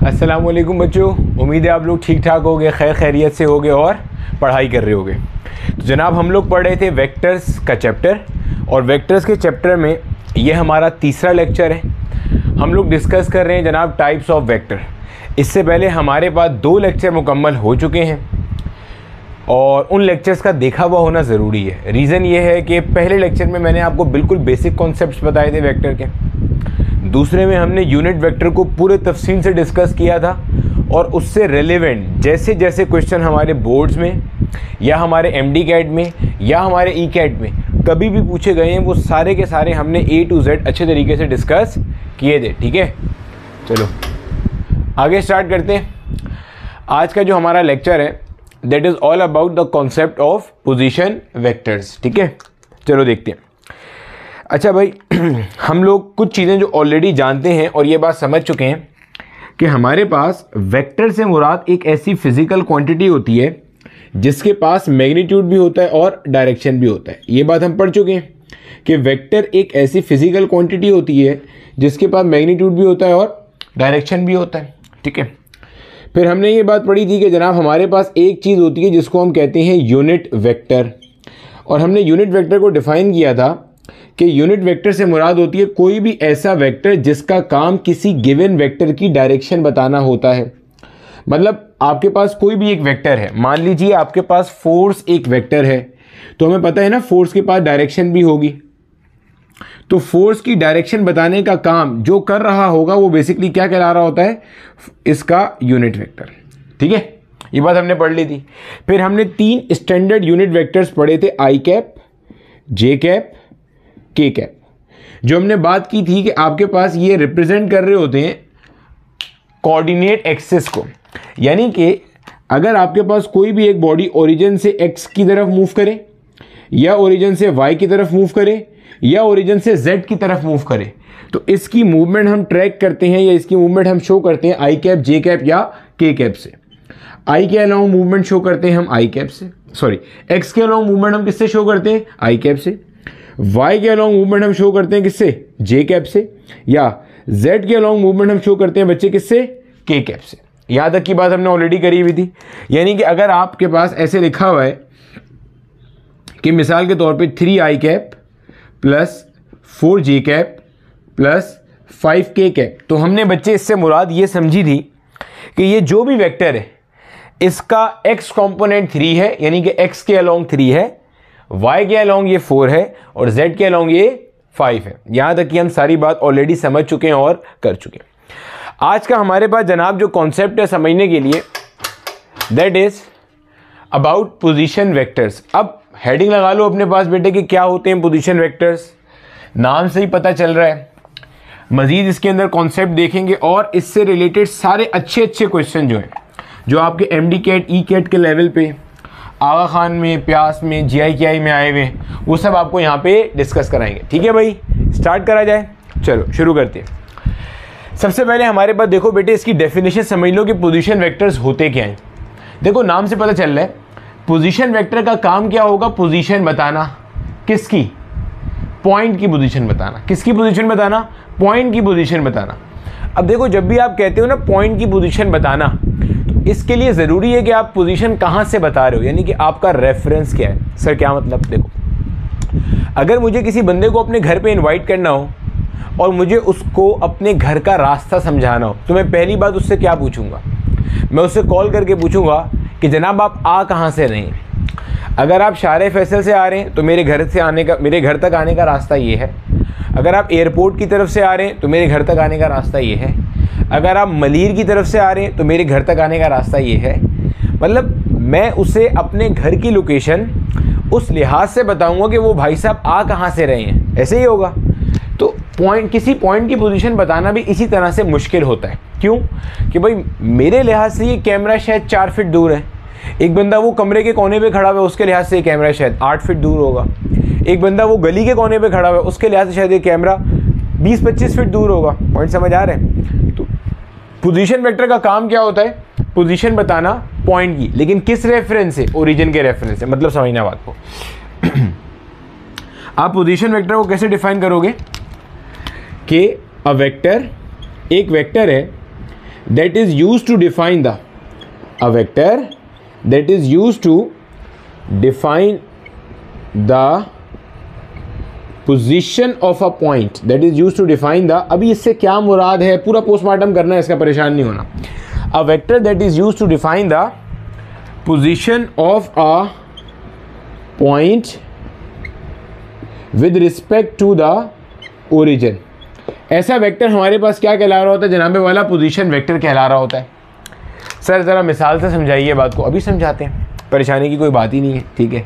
अस्सलाम वालेकुम बच्चों, उम्मीद है आप लोग ठीक ठाक होगे, खैर खैरियत से होगे और पढ़ाई कर रहे होगे। तो जनाब हम लोग पढ़ रहे थे वेक्टर्स का चैप्टर, और वेक्टर्स के चैप्टर में ये हमारा तीसरा लेक्चर है। हम लोग डिस्कस कर रहे हैं जनाब टाइप्स ऑफ वेक्टर। इससे पहले हमारे पास 2 लेक्चर मुकम्मल हो चुके हैं और उन लेक्चर्स का देखा हुआ होना ज़रूरी है। रीज़न ये है कि पहले लेक्चर में मैंने आपको बिल्कुल बेसिक कॉन्सेप्ट्स बताए थे वेक्टर के, दूसरे में हमने यूनिट वेक्टर को पूरे तफसील से डिस्कस किया था और उससे रेलेवेंट जैसे जैसे क्वेश्चन हमारे बोर्ड्स में या हमारे एमडी कैट में या हमारे ई कैट में कभी भी पूछे गए हैं वो सारे के सारे हमने A to Z अच्छे तरीके से डिस्कस किए थे। ठीक है, चलो आगे स्टार्ट करते हैं। आज का जो हमारा लेक्चर है that is all about the concept of position vectors. ठीक है, चलो देखते हैं। अच्छा भाई, हम लोग कुछ चीज़ें जो ऑलरेडी जानते हैं और ये बात समझ चुके हैं कि हमारे पास वेक्टर से मुराद एक ऐसी फिजिकल क्वांटिटी होती है जिसके पास मैग्नीट्यूड भी होता है और डायरेक्शन भी होता है। ये बात हम पढ़ चुके हैं कि वेक्टर एक ऐसी फिजिकल क्वांटिटी होती है जिसके पास मैग्नीट्यूड भी होता है और डायरेक्शन भी होता है। ठीक है, फिर हमने ये बात पढ़ी थी कि जनाब हमारे पास एक चीज़ होती है जिसको हम कहते हैं यूनिट वेक्टर, और हमने यूनिट वेक्टर को डिफ़ाइन किया था कि यूनिट वेक्टर से मुराद होती है कोई भी ऐसा वेक्टर जिसका काम किसी गिवन वेक्टर की डायरेक्शन बताना होता है। मतलब आपके पास कोई भी एक वेक्टर है, मान लीजिए आपके पास फोर्स एक वेक्टर है, तो हमें पता है ना फोर्स के पास डायरेक्शन भी होगी, तो फोर्स की डायरेक्शन बताने का काम जो कर रहा होगा वो बेसिकली क्या कहला रहा होता है, इसका यूनिट वेक्टर। ठीक है, ये बात हमने पढ़ ली थी। फिर हमने 3 स्टैंडर्ड यूनिट वेक्टर्स पढ़े थे, आई कैप, जे कैप, के कैप, जो हमने बात की थी कि आपके पास ये रिप्रेजेंट कर रहे होते हैं कोऑर्डिनेट एक्सिस को। यानी कि अगर आपके पास कोई भी एक बॉडी ओरिजिन से एक्स की तरफ मूव करे या ओरिजिन से वाई की तरफ मूव करे या ओरिजिन से जेड की तरफ मूव करे, तो इसकी मूवमेंट हम ट्रैक करते हैं या इसकी मूवमेंट हम शो करते हैं आई कैप, जे कैप या के कैप से। आई के अलाउंग मूवमेंट शो करते हैं हम आई कैप से, सॉरी एक्स के अलाउंग मूवमेंट हम किससे शो करते हैं, आई कैप से। वाई के अलाउंग मूवमेंट हम शो करते हैं किससे, जे कैप से, या जेड के अलाउंग मूवमेंट हम शो करते हैं बच्चे किससे, के कैप से। यहाँ तक की बात हमने ऑलरेडी करी हुई थी। यानी कि अगर आपके पास ऐसे लिखा हुआ है कि मिसाल के तौर पे 3 आई कैप प्लस 4 जे कैप प्लस 5 के कैप, तो हमने बच्चे इससे मुराद ये समझी थी कि ये जो भी वेक्टर है इसका एक्स कॉम्पोनेंट 3 है, यानी कि एक्स के अलोंग 3 है, y के अलोंग ये 4 है और z के अलोंग ये 5 है। यहां तक कि हम सारी बात ऑलरेडी समझ चुके हैं और कर चुके हैं। आज का हमारे पास जनाब जो कॉन्सेप्ट है समझने के लिए that is about position vectors. अब हेडिंग लगा लो अपने पास बेटे कि क्या होते हैं पोजीशन वेक्टर्स, नाम से ही पता चल रहा है। मजीद इसके अंदर कॉन्सेप्ट देखेंगे और इससे रिलेटेड सारे अच्छे अच्छे क्वेश्चन जो हैं, जो आपके एमडी कैट, ई कैट के लेवल पे, आगा खान में, प्यास में, GIKI में आए हुए, वो सब आपको यहाँ पे डिस्कस कराएंगे। ठीक है भाई, स्टार्ट करा जाए, चलो शुरू करते हैं। सबसे पहले हमारे पास देखो बेटे इसकी डेफिनेशन समझ लो कि पोजीशन वेक्टर्स होते क्या हैं। देखो नाम से पता चल रहा है पोजीशन वेक्टर का काम क्या होगा, पोजीशन बताना। किसकी, पॉइंट की पोजीशन बताना। किसकी पोजीशन बताना, पॉइंट की पोजीशन बताना। अब देखो जब भी आप कहते हो ना पॉइंट की पोजीशन बताना, इसके लिए ज़रूरी है कि आप पोजीशन कहाँ से बता रहे हो, यानी कि आपका रेफरेंस क्या है। सर क्या मतलब, देखो अगर मुझे किसी बंदे को अपने घर पे इनवाइट करना हो और मुझे उसको अपने घर का रास्ता समझाना हो, तो मैं पहली बात उससे क्या पूछूंगा, मैं उससे कॉल करके पूछूंगा कि जनाब आप आ कहाँ से रहे हैं। अगर आप शारे फैसल से आ रहे हैं तो मेरे घर तक आने का रास्ता ये है। अगर आप एयरपोर्ट की तरफ से आ रहे हैं तो मेरे घर तक आने का रास्ता ये है। अगर आप मलीर की तरफ से आ रहे हैं तो मेरे घर तक आने का रास्ता ये है। मतलब मैं उसे अपने घर की लोकेशन उस लिहाज से बताऊंगा कि वो भाई साहब आ कहाँ से रहे हैं, ऐसे ही होगा। तो किसी पॉइंट की पोजीशन बताना भी इसी तरह से मुश्किल होता है। क्यों कि भाई मेरे लिहाज से ये कैमरा शायद 4 फीट दूर है, एक बंदा वो कमरे के कोने पे खड़ा हुआ है उसके लिहाज से ये कैमरा शायद 8 फीट दूर होगा, एक बंदा वो गली के कोने पे खड़ा हुआ है उसके लिहाज से शायद ये कैमरा 20-25 फीट दूर होगा। पॉइंट समझ आ रहे हैं। तो पोजीशन वेक्टर का काम क्या होता है, पोजीशन बताना पॉइंट की, लेकिन किस रेफरेंस से, ओरिजिन के रेफरेंस से। मतलब समझना बात को। आप पोजीशन वेक्टर को कैसे डिफाइन करोगे कि अ वेक्टर, एक वेक्टर है that is used to define the a vector that is used to define the position of a point that is used to define the, अभी इससे क्या मुराद है पूरा पोस्टमार्टम करना है, इसका परेशान नहीं होना. A vector that is used to define the position of a point with respect to the origin. ऐसा वेक्टर हमारे पास क्या कहला रहा होता है जनाबे वाला? पोजीशन वेक्टर कहला रहा होता है. सर ज़रा मिसाल से समझाइए बात को. अभी समझाते हैं, परेशानी की कोई बात ही नहीं है. ठीक है,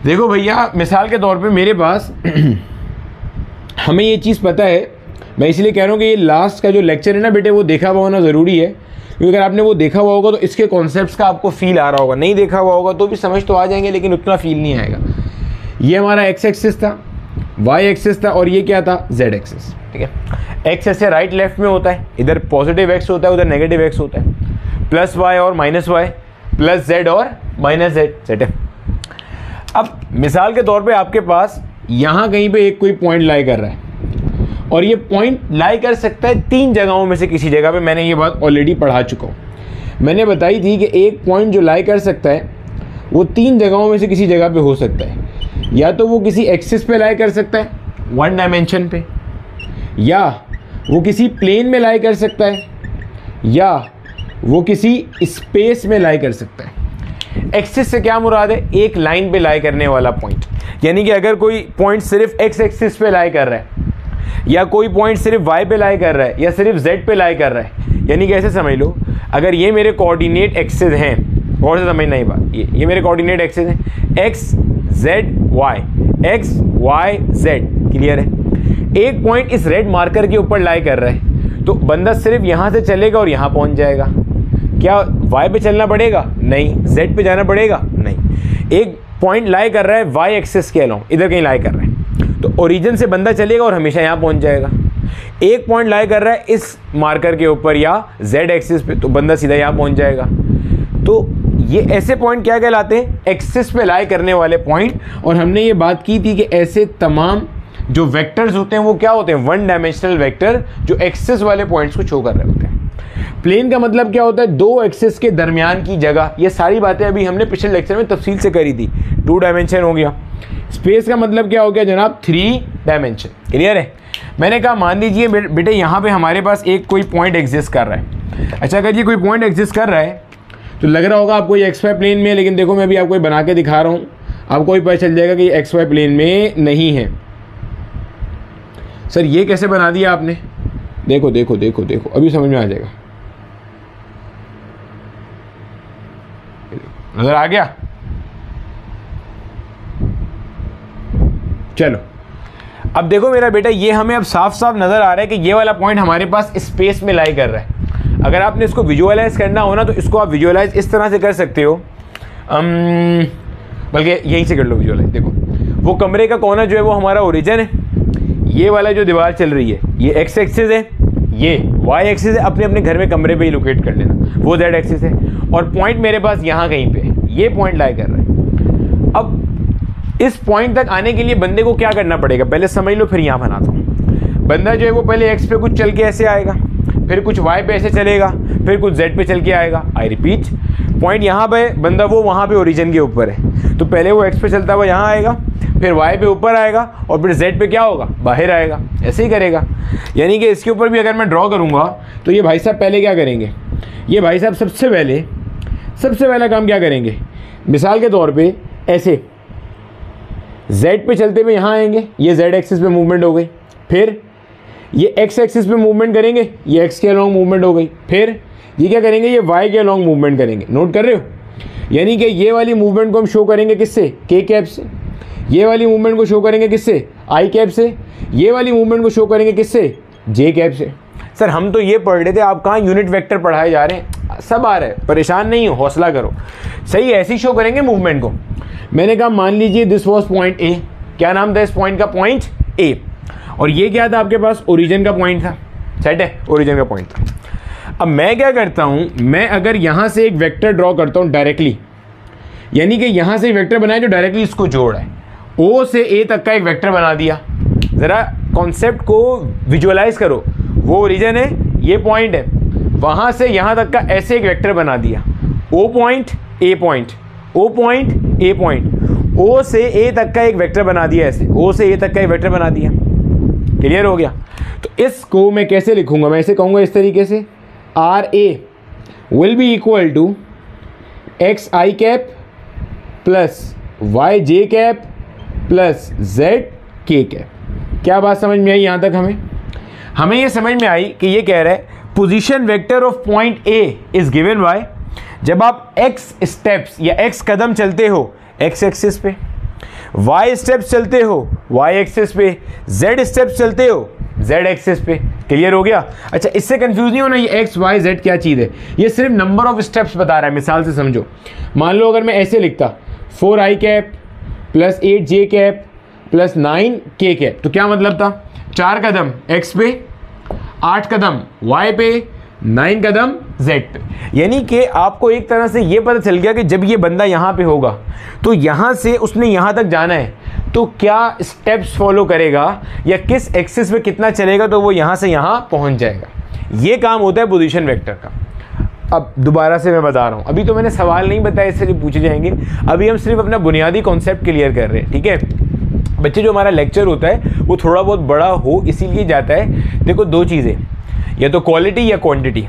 देखो भैया, मिसाल के तौर पे मेरे पास हमें ये चीज़ पता है, मैं इसलिए कह रहा हूँ कि ये लास्ट का जो लेक्चर है ना बेटे, वो देखा हुआ होना ज़रूरी है, क्योंकि अगर आपने वो देखा हुआ होगा तो इसके कॉन्सेप्ट्स का आपको फील आ रहा होगा. नहीं देखा हुआ होगा तो भी समझ तो आ जाएंगे, लेकिन उतना फील नहीं आएगा. ये हमारा एक्स एक्सिस था, वाई एक्सिस था, और ये क्या था? Z axis. ठीक है, एक्स ऐसे राइट लेफ्ट में होता है, इधर पॉजिटिव एक्स होता है, उधर नेगेटिव एक्स होता है, प्लस वाई और माइनस वाई, प्लस जेड और माइनस जेड. सेट है. अब मिसाल के तौर पे आपके पास यहाँ कहीं पे एक कोई पॉइंट लाई कर रहा है, और ये पॉइंट लाई कर सकता है 3 जगहों में से किसी जगह पे. मैंने ये बात ऑलरेडी पढ़ा चुका हूँ. मैंने बताई थी कि एक पॉइंट जो लाई कर सकता है वो 3 जगहों में से किसी जगह पे हो सकता है. या तो वो किसी एक्सिस पे लाई कर सकता है 1 डायमेंशन पे, या वो किसी प्लेन में लाई कर सकता है, या वो किसी स्पेस में लाई कर सकता है. एक्सिस से क्या मुराद है? एक लाइन पे लाई करने वाला पॉइंट. यानी कि अगर कोई पॉइंट सिर्फ एक्स एक्सिस पे लाई कर रहा है, या कोई पॉइंट सिर्फ वाई पे लाई कर रहा है, या सिर्फ जेड पे लाई कर रहा है, यानी कि ऐसे समझ लो, अगर ये मेरे कोऑर्डिनेट एक्सिस हैं, और से समझना ही बात, ये मेरे कोऑर्डिनेट एक्सिस हैं, X Z Y, X Y Z. Clear है? एक पॉइंट इस रेड मार्कर के ऊपर लाई कर रहा है, तो बंदा सिर्फ यहाँ से चलेगा और यहाँ पहुँच जाएगा. क्या वाई पे चलना पड़ेगा? नहीं. जेड पे जाना पड़ेगा? नहीं. एक पॉइंट लाई कर रहा है वाई एक्सिस के अलोंग, इधर कहीं लाई कर रहा है, तो ओरिजिन से बंदा चलेगा और हमेशा यहाँ पहुँच जाएगा. एक पॉइंट लाई कर रहा है इस मार्कर के ऊपर या जेड एक्सिस पे, तो बंदा सीधा यहाँ पहुँच जाएगा. तो ये ऐसे पॉइंट क्या कहलाते हैं? एक्सिस पे लाई करने वाले पॉइंट. और हमने ये बात की थी कि ऐसे तमाम जो वेक्टर्स होते हैं वो क्या होते हैं? 1 डायमेंशनल वेक्टर जो एक्सिस वाले पॉइंट्स को शो कर रहे होते हैं. प्लेन का मतलब क्या होता है? 2 एक्सिस के दरमियान की जगह. ये सारी बातें अभी हमने पिछले लेक्चर में तफसील से करी थी. 2 डायमेंशन हो गया. स्पेस का मतलब क्या हो गया जनाब? 3 डायमेंशन. क्लियर है? मैंने कहा मान लीजिए बेटे यहाँ पे हमारे पास एक कोई पॉइंट एग्जिस्ट कर रहा है. अच्छा, अगर ये कोई पॉइंट एग्जिस्ट कर रहा है तो लग रहा होगा आपको ये एक्स वाई प्लेन में है, लेकिन देखो मैं अभी आपको बना के दिखा रहा हूँ, आपको भी पता चल जाएगा कि ये एक्स वाई प्लेन में नहीं है. सर ये कैसे बना दिया आपने? देखो देखो देखो देखो, अभी समझ में आ जाएगा. नजर आ गया? चलो अब देखो मेरा बेटा, ये हमें अब साफ साफ नजर आ रहा है कि ये वाला पॉइंट हमारे पास स्पेस में लाई कर रहा है. अगर आपने इसको विजुअलाइज करना हो ना, तो इसको आप विजुअलाइज इस तरह से कर सकते हो, बल्कि यहीं से कर लो विजुअलाइज. देखो वो कमरे का कोना जो है वो हमारा ओरिजिन है. ये वाला जो दीवार चल रही है ये एक्स एक्सिस है, ये वाई एक्सिस है. अपने अपने घर में कमरे पे ही लोकेट कर लेना. वो जेड एक्सिस है, और पॉइंट मेरे पास यहाँ कहीं पे है. ये पॉइंट लाई कर रहा है. अब इस पॉइंट तक आने के लिए बंदे को क्या करना पड़ेगा? पहले समझ लो, फिर यहाँ बनाता हूँ. बंदा जो है वो पहले एक्स पे कुछ चल के ऐसे आएगा, फिर कुछ वाई पे ऐसे चलेगा, फिर कुछ जेड पे चल के आएगा. आई रिपीट, पॉइंट यहाँ पे बंदा वो वहाँ पे ओरिजिन के ऊपर है, तो पहले वो एक्स पे चलता हुआ यहाँ आएगा, फिर वाई पे ऊपर आएगा, और फिर जेड पे क्या होगा? बाहर आएगा. ऐसे ही करेगा. यानी कि इसके ऊपर भी अगर मैं ड्रॉ करूँगा तो ये भाई साहब पहले क्या करेंगे? ये भाई साहब सबसे पहला काम क्या करेंगे? मिसाल के तौर पे ऐसे जेड पे चलते हुए यहाँ आएंगे, ये जेड एक्सिस पे मूवमेंट हो गई. फिर ये एक्स एक्सिस पे मूवमेंट करेंगे, ये एक्स के अलॉन्ग मूवमेंट हो गई. फिर ये क्या करेंगे? ये वाई के अलॉन्ग मूवमेंट करेंगे. नोट कर रहे हो? यानी कि ये वाली मूवमेंट को हम शो करेंगे किससे? के कैप से. ये वाली मूवमेंट को शो करेंगे किससे? आई कैप से. ये वाली मूवमेंट को शो करेंगे किससे? जे कैप से. सर हम तो ये पढ़ रहे थे, आप कहाँ यूनिट वेक्टर पढ़ाए जा रहे हैं? सब आ रहा है, परेशान नहीं हो, हौसला करो. सही, ऐसे ही शो करेंगे मूवमेंट को. मैंने कहा मान लीजिए दिस वॉज पॉइंट ए. क्या नाम था इस पॉइंट का? Point A. और ये क्या था आपके पास? ओरिजिन का पॉइंट था. सेट है? ओरिजिन का पॉइंट था. अब मैं क्या करता हूँ, मैं अगर यहाँ से एक वेक्टर ड्रॉ करता हूँ डायरेक्टली, यानी कि यहाँ से एक वेक्टर बनाया जो डायरेक्टली इसको जोड़ रहा है, ओ से ए तक का एक वेक्टर बना दिया. ज़रा कॉन्सेप्ट को विजुअलाइज करो. वो ओरिजिन है, ये पॉइंट है, वहां से यहां तक का ऐसे एक वेक्टर बना दिया, O point A point, O point A point, O से ए तक का एक वेक्टर बना दिया, ऐसे ओ से ए तक का एक वेक्टर बना दिया। क्लियर हो गया? तो इसको मैं कैसे लिखूंगा? मैं ऐसे कहूंगा इस तरीके से, R A will be equal to X I cap plus Y J cap plus Z K cap. क्या बात समझ में आई यहाँ तक? हमें ये समझ में आई कि ये कह रहा है position vector of point A is given by, जब आप x स्टेप्स या x कदम चलते हो x एक्सिस पे, y स्टेप्स चलते हो y एक्सिस पे, z स्टेप्स चलते हो z एक्सिस पे। क्लियर हो गया? अच्छा, इससे कंफ्यूज नहीं होना ये x y z क्या चीज़ है, ये सिर्फ नंबर ऑफ स्टेप्स बता रहा है। मिसाल से समझो, मान लो अगर मैं ऐसे लिखता 4i cap plus 8j cap plus 9k cap, तो क्या मतलब था? 4 कदम x पे, 8 कदम y पे, 9 कदम z पे। यानी कि आपको एक तरह से ये पता चल गया कि जब ये बंदा यहाँ पे होगा तो यहाँ से उसने यहाँ तक जाना है, तो क्या स्टेप्स फॉलो करेगा या किस एक्सिस पे कितना चलेगा, तो वो यहाँ से यहाँ पहुँच जाएगा। ये काम होता है पोजीशन वेक्टर का। अब दोबारा से मैं बता रहा हूँ, अभी तो मैंने सवाल नहीं बताया इससे जो पूछे जाएंगे, अभी हम सिर्फ अपना बुनियादी कॉन्सेप्ट क्लियर कर रहे हैं। ठीक है बच्चे, जो हमारा लेक्चर होता है वो थोड़ा बहुत बड़ा हो इसीलिए जाता है। देखो, दो चीज़ें, या तो क्वालिटी या क्वांटिटी।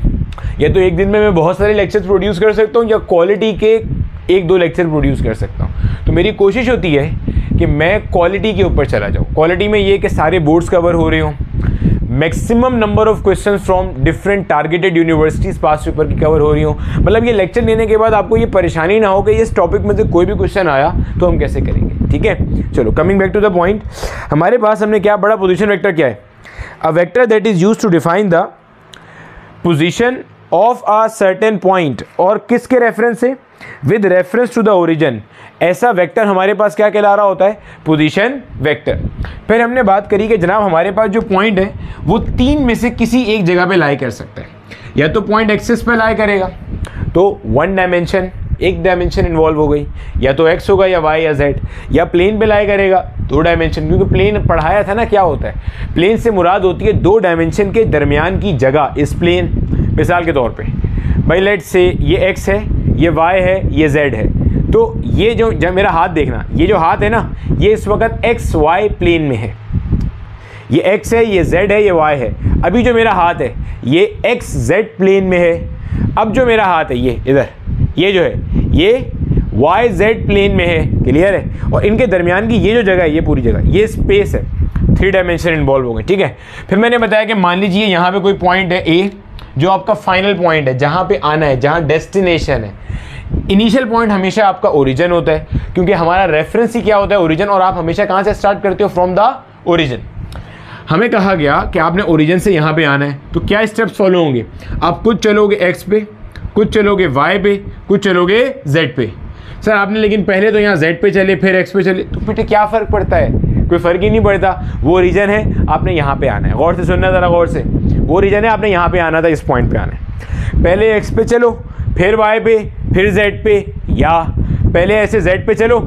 या तो एक दिन में मैं बहुत सारे लेक्चर्स प्रोड्यूस कर सकता हूँ, या क्वालिटी के 1-2 लेक्चर प्रोड्यूस कर सकता हूँ। तो मेरी कोशिश होती है कि मैं क्वालिटी के ऊपर चला जाऊँ। क्वालिटी में ये कि सारे बोर्ड्स कवर हो रहे हों, maximum number of questions from different targeted universities pass paper की कवर हो रही हो। मतलब ये लेक्चर लेने के बाद आपको ये परेशानी ना हो कि इस टॉपिक में से कोई भी क्वेश्चन आया तो हम कैसे करेंगे। ठीक है, चलो coming back to the point, हमारे पास हमने क्या पढ़ा? पोजीशन वेक्टर क्या है? A vector that is used to define the position of a certain point, और किसके रेफरेंस से? With reference to the origin. ऐसा वेक्टर हमारे पास क्या कहला रहा होता है? Position vector. फिर हमने बात करी कि जनाब हमारे पास जो पॉइंट है वो 3 में से किसी एक जगह पे लाई कर सकता है। या तो पॉइंट एक्सिस पे लाई करेगा तो 1 डायमेंशन, एक डायमेंशन इन्वॉल्व हो गई, या तो x होगा या y या z, या प्लेन पे लाई करेगा 2 डायमेंशन, क्योंकि प्लेन पढ़ाया था ना क्या होता है। प्लेन से मुराद होती है 2 डायमेंशन के दरमियान की जगह इस प्लेन। मिसाल के तौर पे भाई लेट से ये x है, ये y है, ये z है, तो ये जो मेरा हाथ देखना, ये जो हाथ है ना, ये इस वक्त एक्स वाई प्लेन में है। ये x है, ये z है, ये y है। अभी जो मेरा हाथ है ये एक्स जेड प्लेन में है। अब जो मेरा हाथ है ये इधर, ये जो है ये वाई जेड प्लेन में है। क्लियर है? और इनके दरमियान की ये जो जगह है, ये पूरी जगह, ये स्पेस है, 3 डायमेंशन इन्वॉल्व हो गए। ठीक है, फिर मैंने बताया कि मान लीजिए यहाँ पे कोई पॉइंट है ए, जो आपका फाइनल पॉइंट है, जहाँ पे आना है, जहाँ डेस्टिनेशन है। इनिशियल पॉइंट हमेशा आपका ओरिजिन होता है, क्योंकि हमारा रेफरेंस ही क्या होता है? ओरिजिन। और आप हमेशा कहाँ से स्टार्ट करते हो? From the origin. हमें कहा गया कि आपने ओरिजिन से यहाँ पे आना है, तो क्या स्टेप्स फॉलो होंगे? आप कुछ चलोगे एक्स पे, कुछ चलोगे वाई पे, कुछ चलोगे जेड पे। सर आपने लेकिन पहले तो यहाँ जेड पे चले फिर एक्स पे चले, तो बेटे क्या फ़र्क पड़ता है? कोई फ़र्क ही नहीं पड़ता। वो रीजन है, आपने यहाँ पे आना है। गौर से सुनना ज़रा, गौर से। वो रीजन है, आपने यहाँ पे आना था, इस पॉइंट पे आना है। पहले एक्स पे चलो, फिर वाई पे, फिर जेड पे, या पहले ऐसे जेड पे चलो,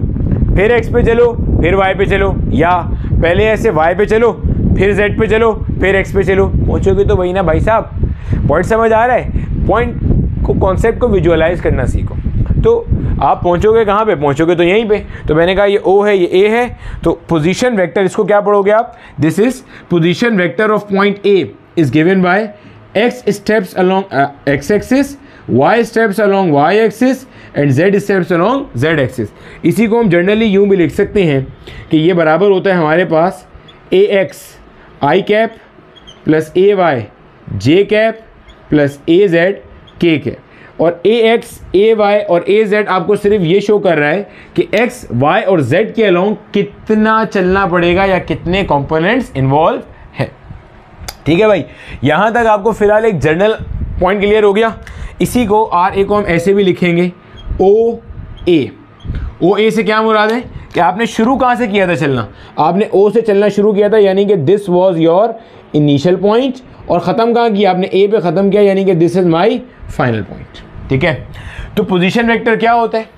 फिर एक्स पे चलो, फिर वाई पे चलो, या पहले ऐसे वाई पे चलो, फिर जेड पे चलो, फिर एक्स पे चलो। पहुँचोगे तो वही ना भाई साहब। पॉइंट समझ आ रहा है? पॉइंट को, कॉन्सेप्ट को विजुअलाइज करना सीखो, तो आप पहुँचोगे कहाँ पे? पहुँचोगे तो यहीं पे। तो मैंने कहा ये ओ है, ये ए है, तो पोजीशन वेक्टर, इसको क्या पढ़ोगे आप? This is position vector of point A is given by x steps along x axis, y steps along y axis and z steps along z axis। इसी को हम जनरली यूँ भी लिख सकते हैं कि ये बराबर होता है हमारे पास ax i cap plus ay j cap plus az k cap. और ax ay और az आपको सिर्फ ये शो कर रहा है कि x y और z के अलोंग कितना चलना पड़ेगा या कितने कंपोनेंट्स इन्वॉल्व है। ठीक है भाई, यहाँ तक आपको फिलहाल एक जनरल पॉइंट क्लियर हो गया। इसी को आर ए को हम ऐसे भी लिखेंगे ओ ए। ओ ए से क्या मुराद है कि आपने शुरू कहाँ से किया था चलना? आपने ओ से चलना शुरू किया था, यानी कि this was your initial point, और ख़त्म कहाँ किया? आपने ए पे ख़त्म किया, यानी कि this is my final point. ठीक है, तो पोजीशन वेक्टर क्या होता है?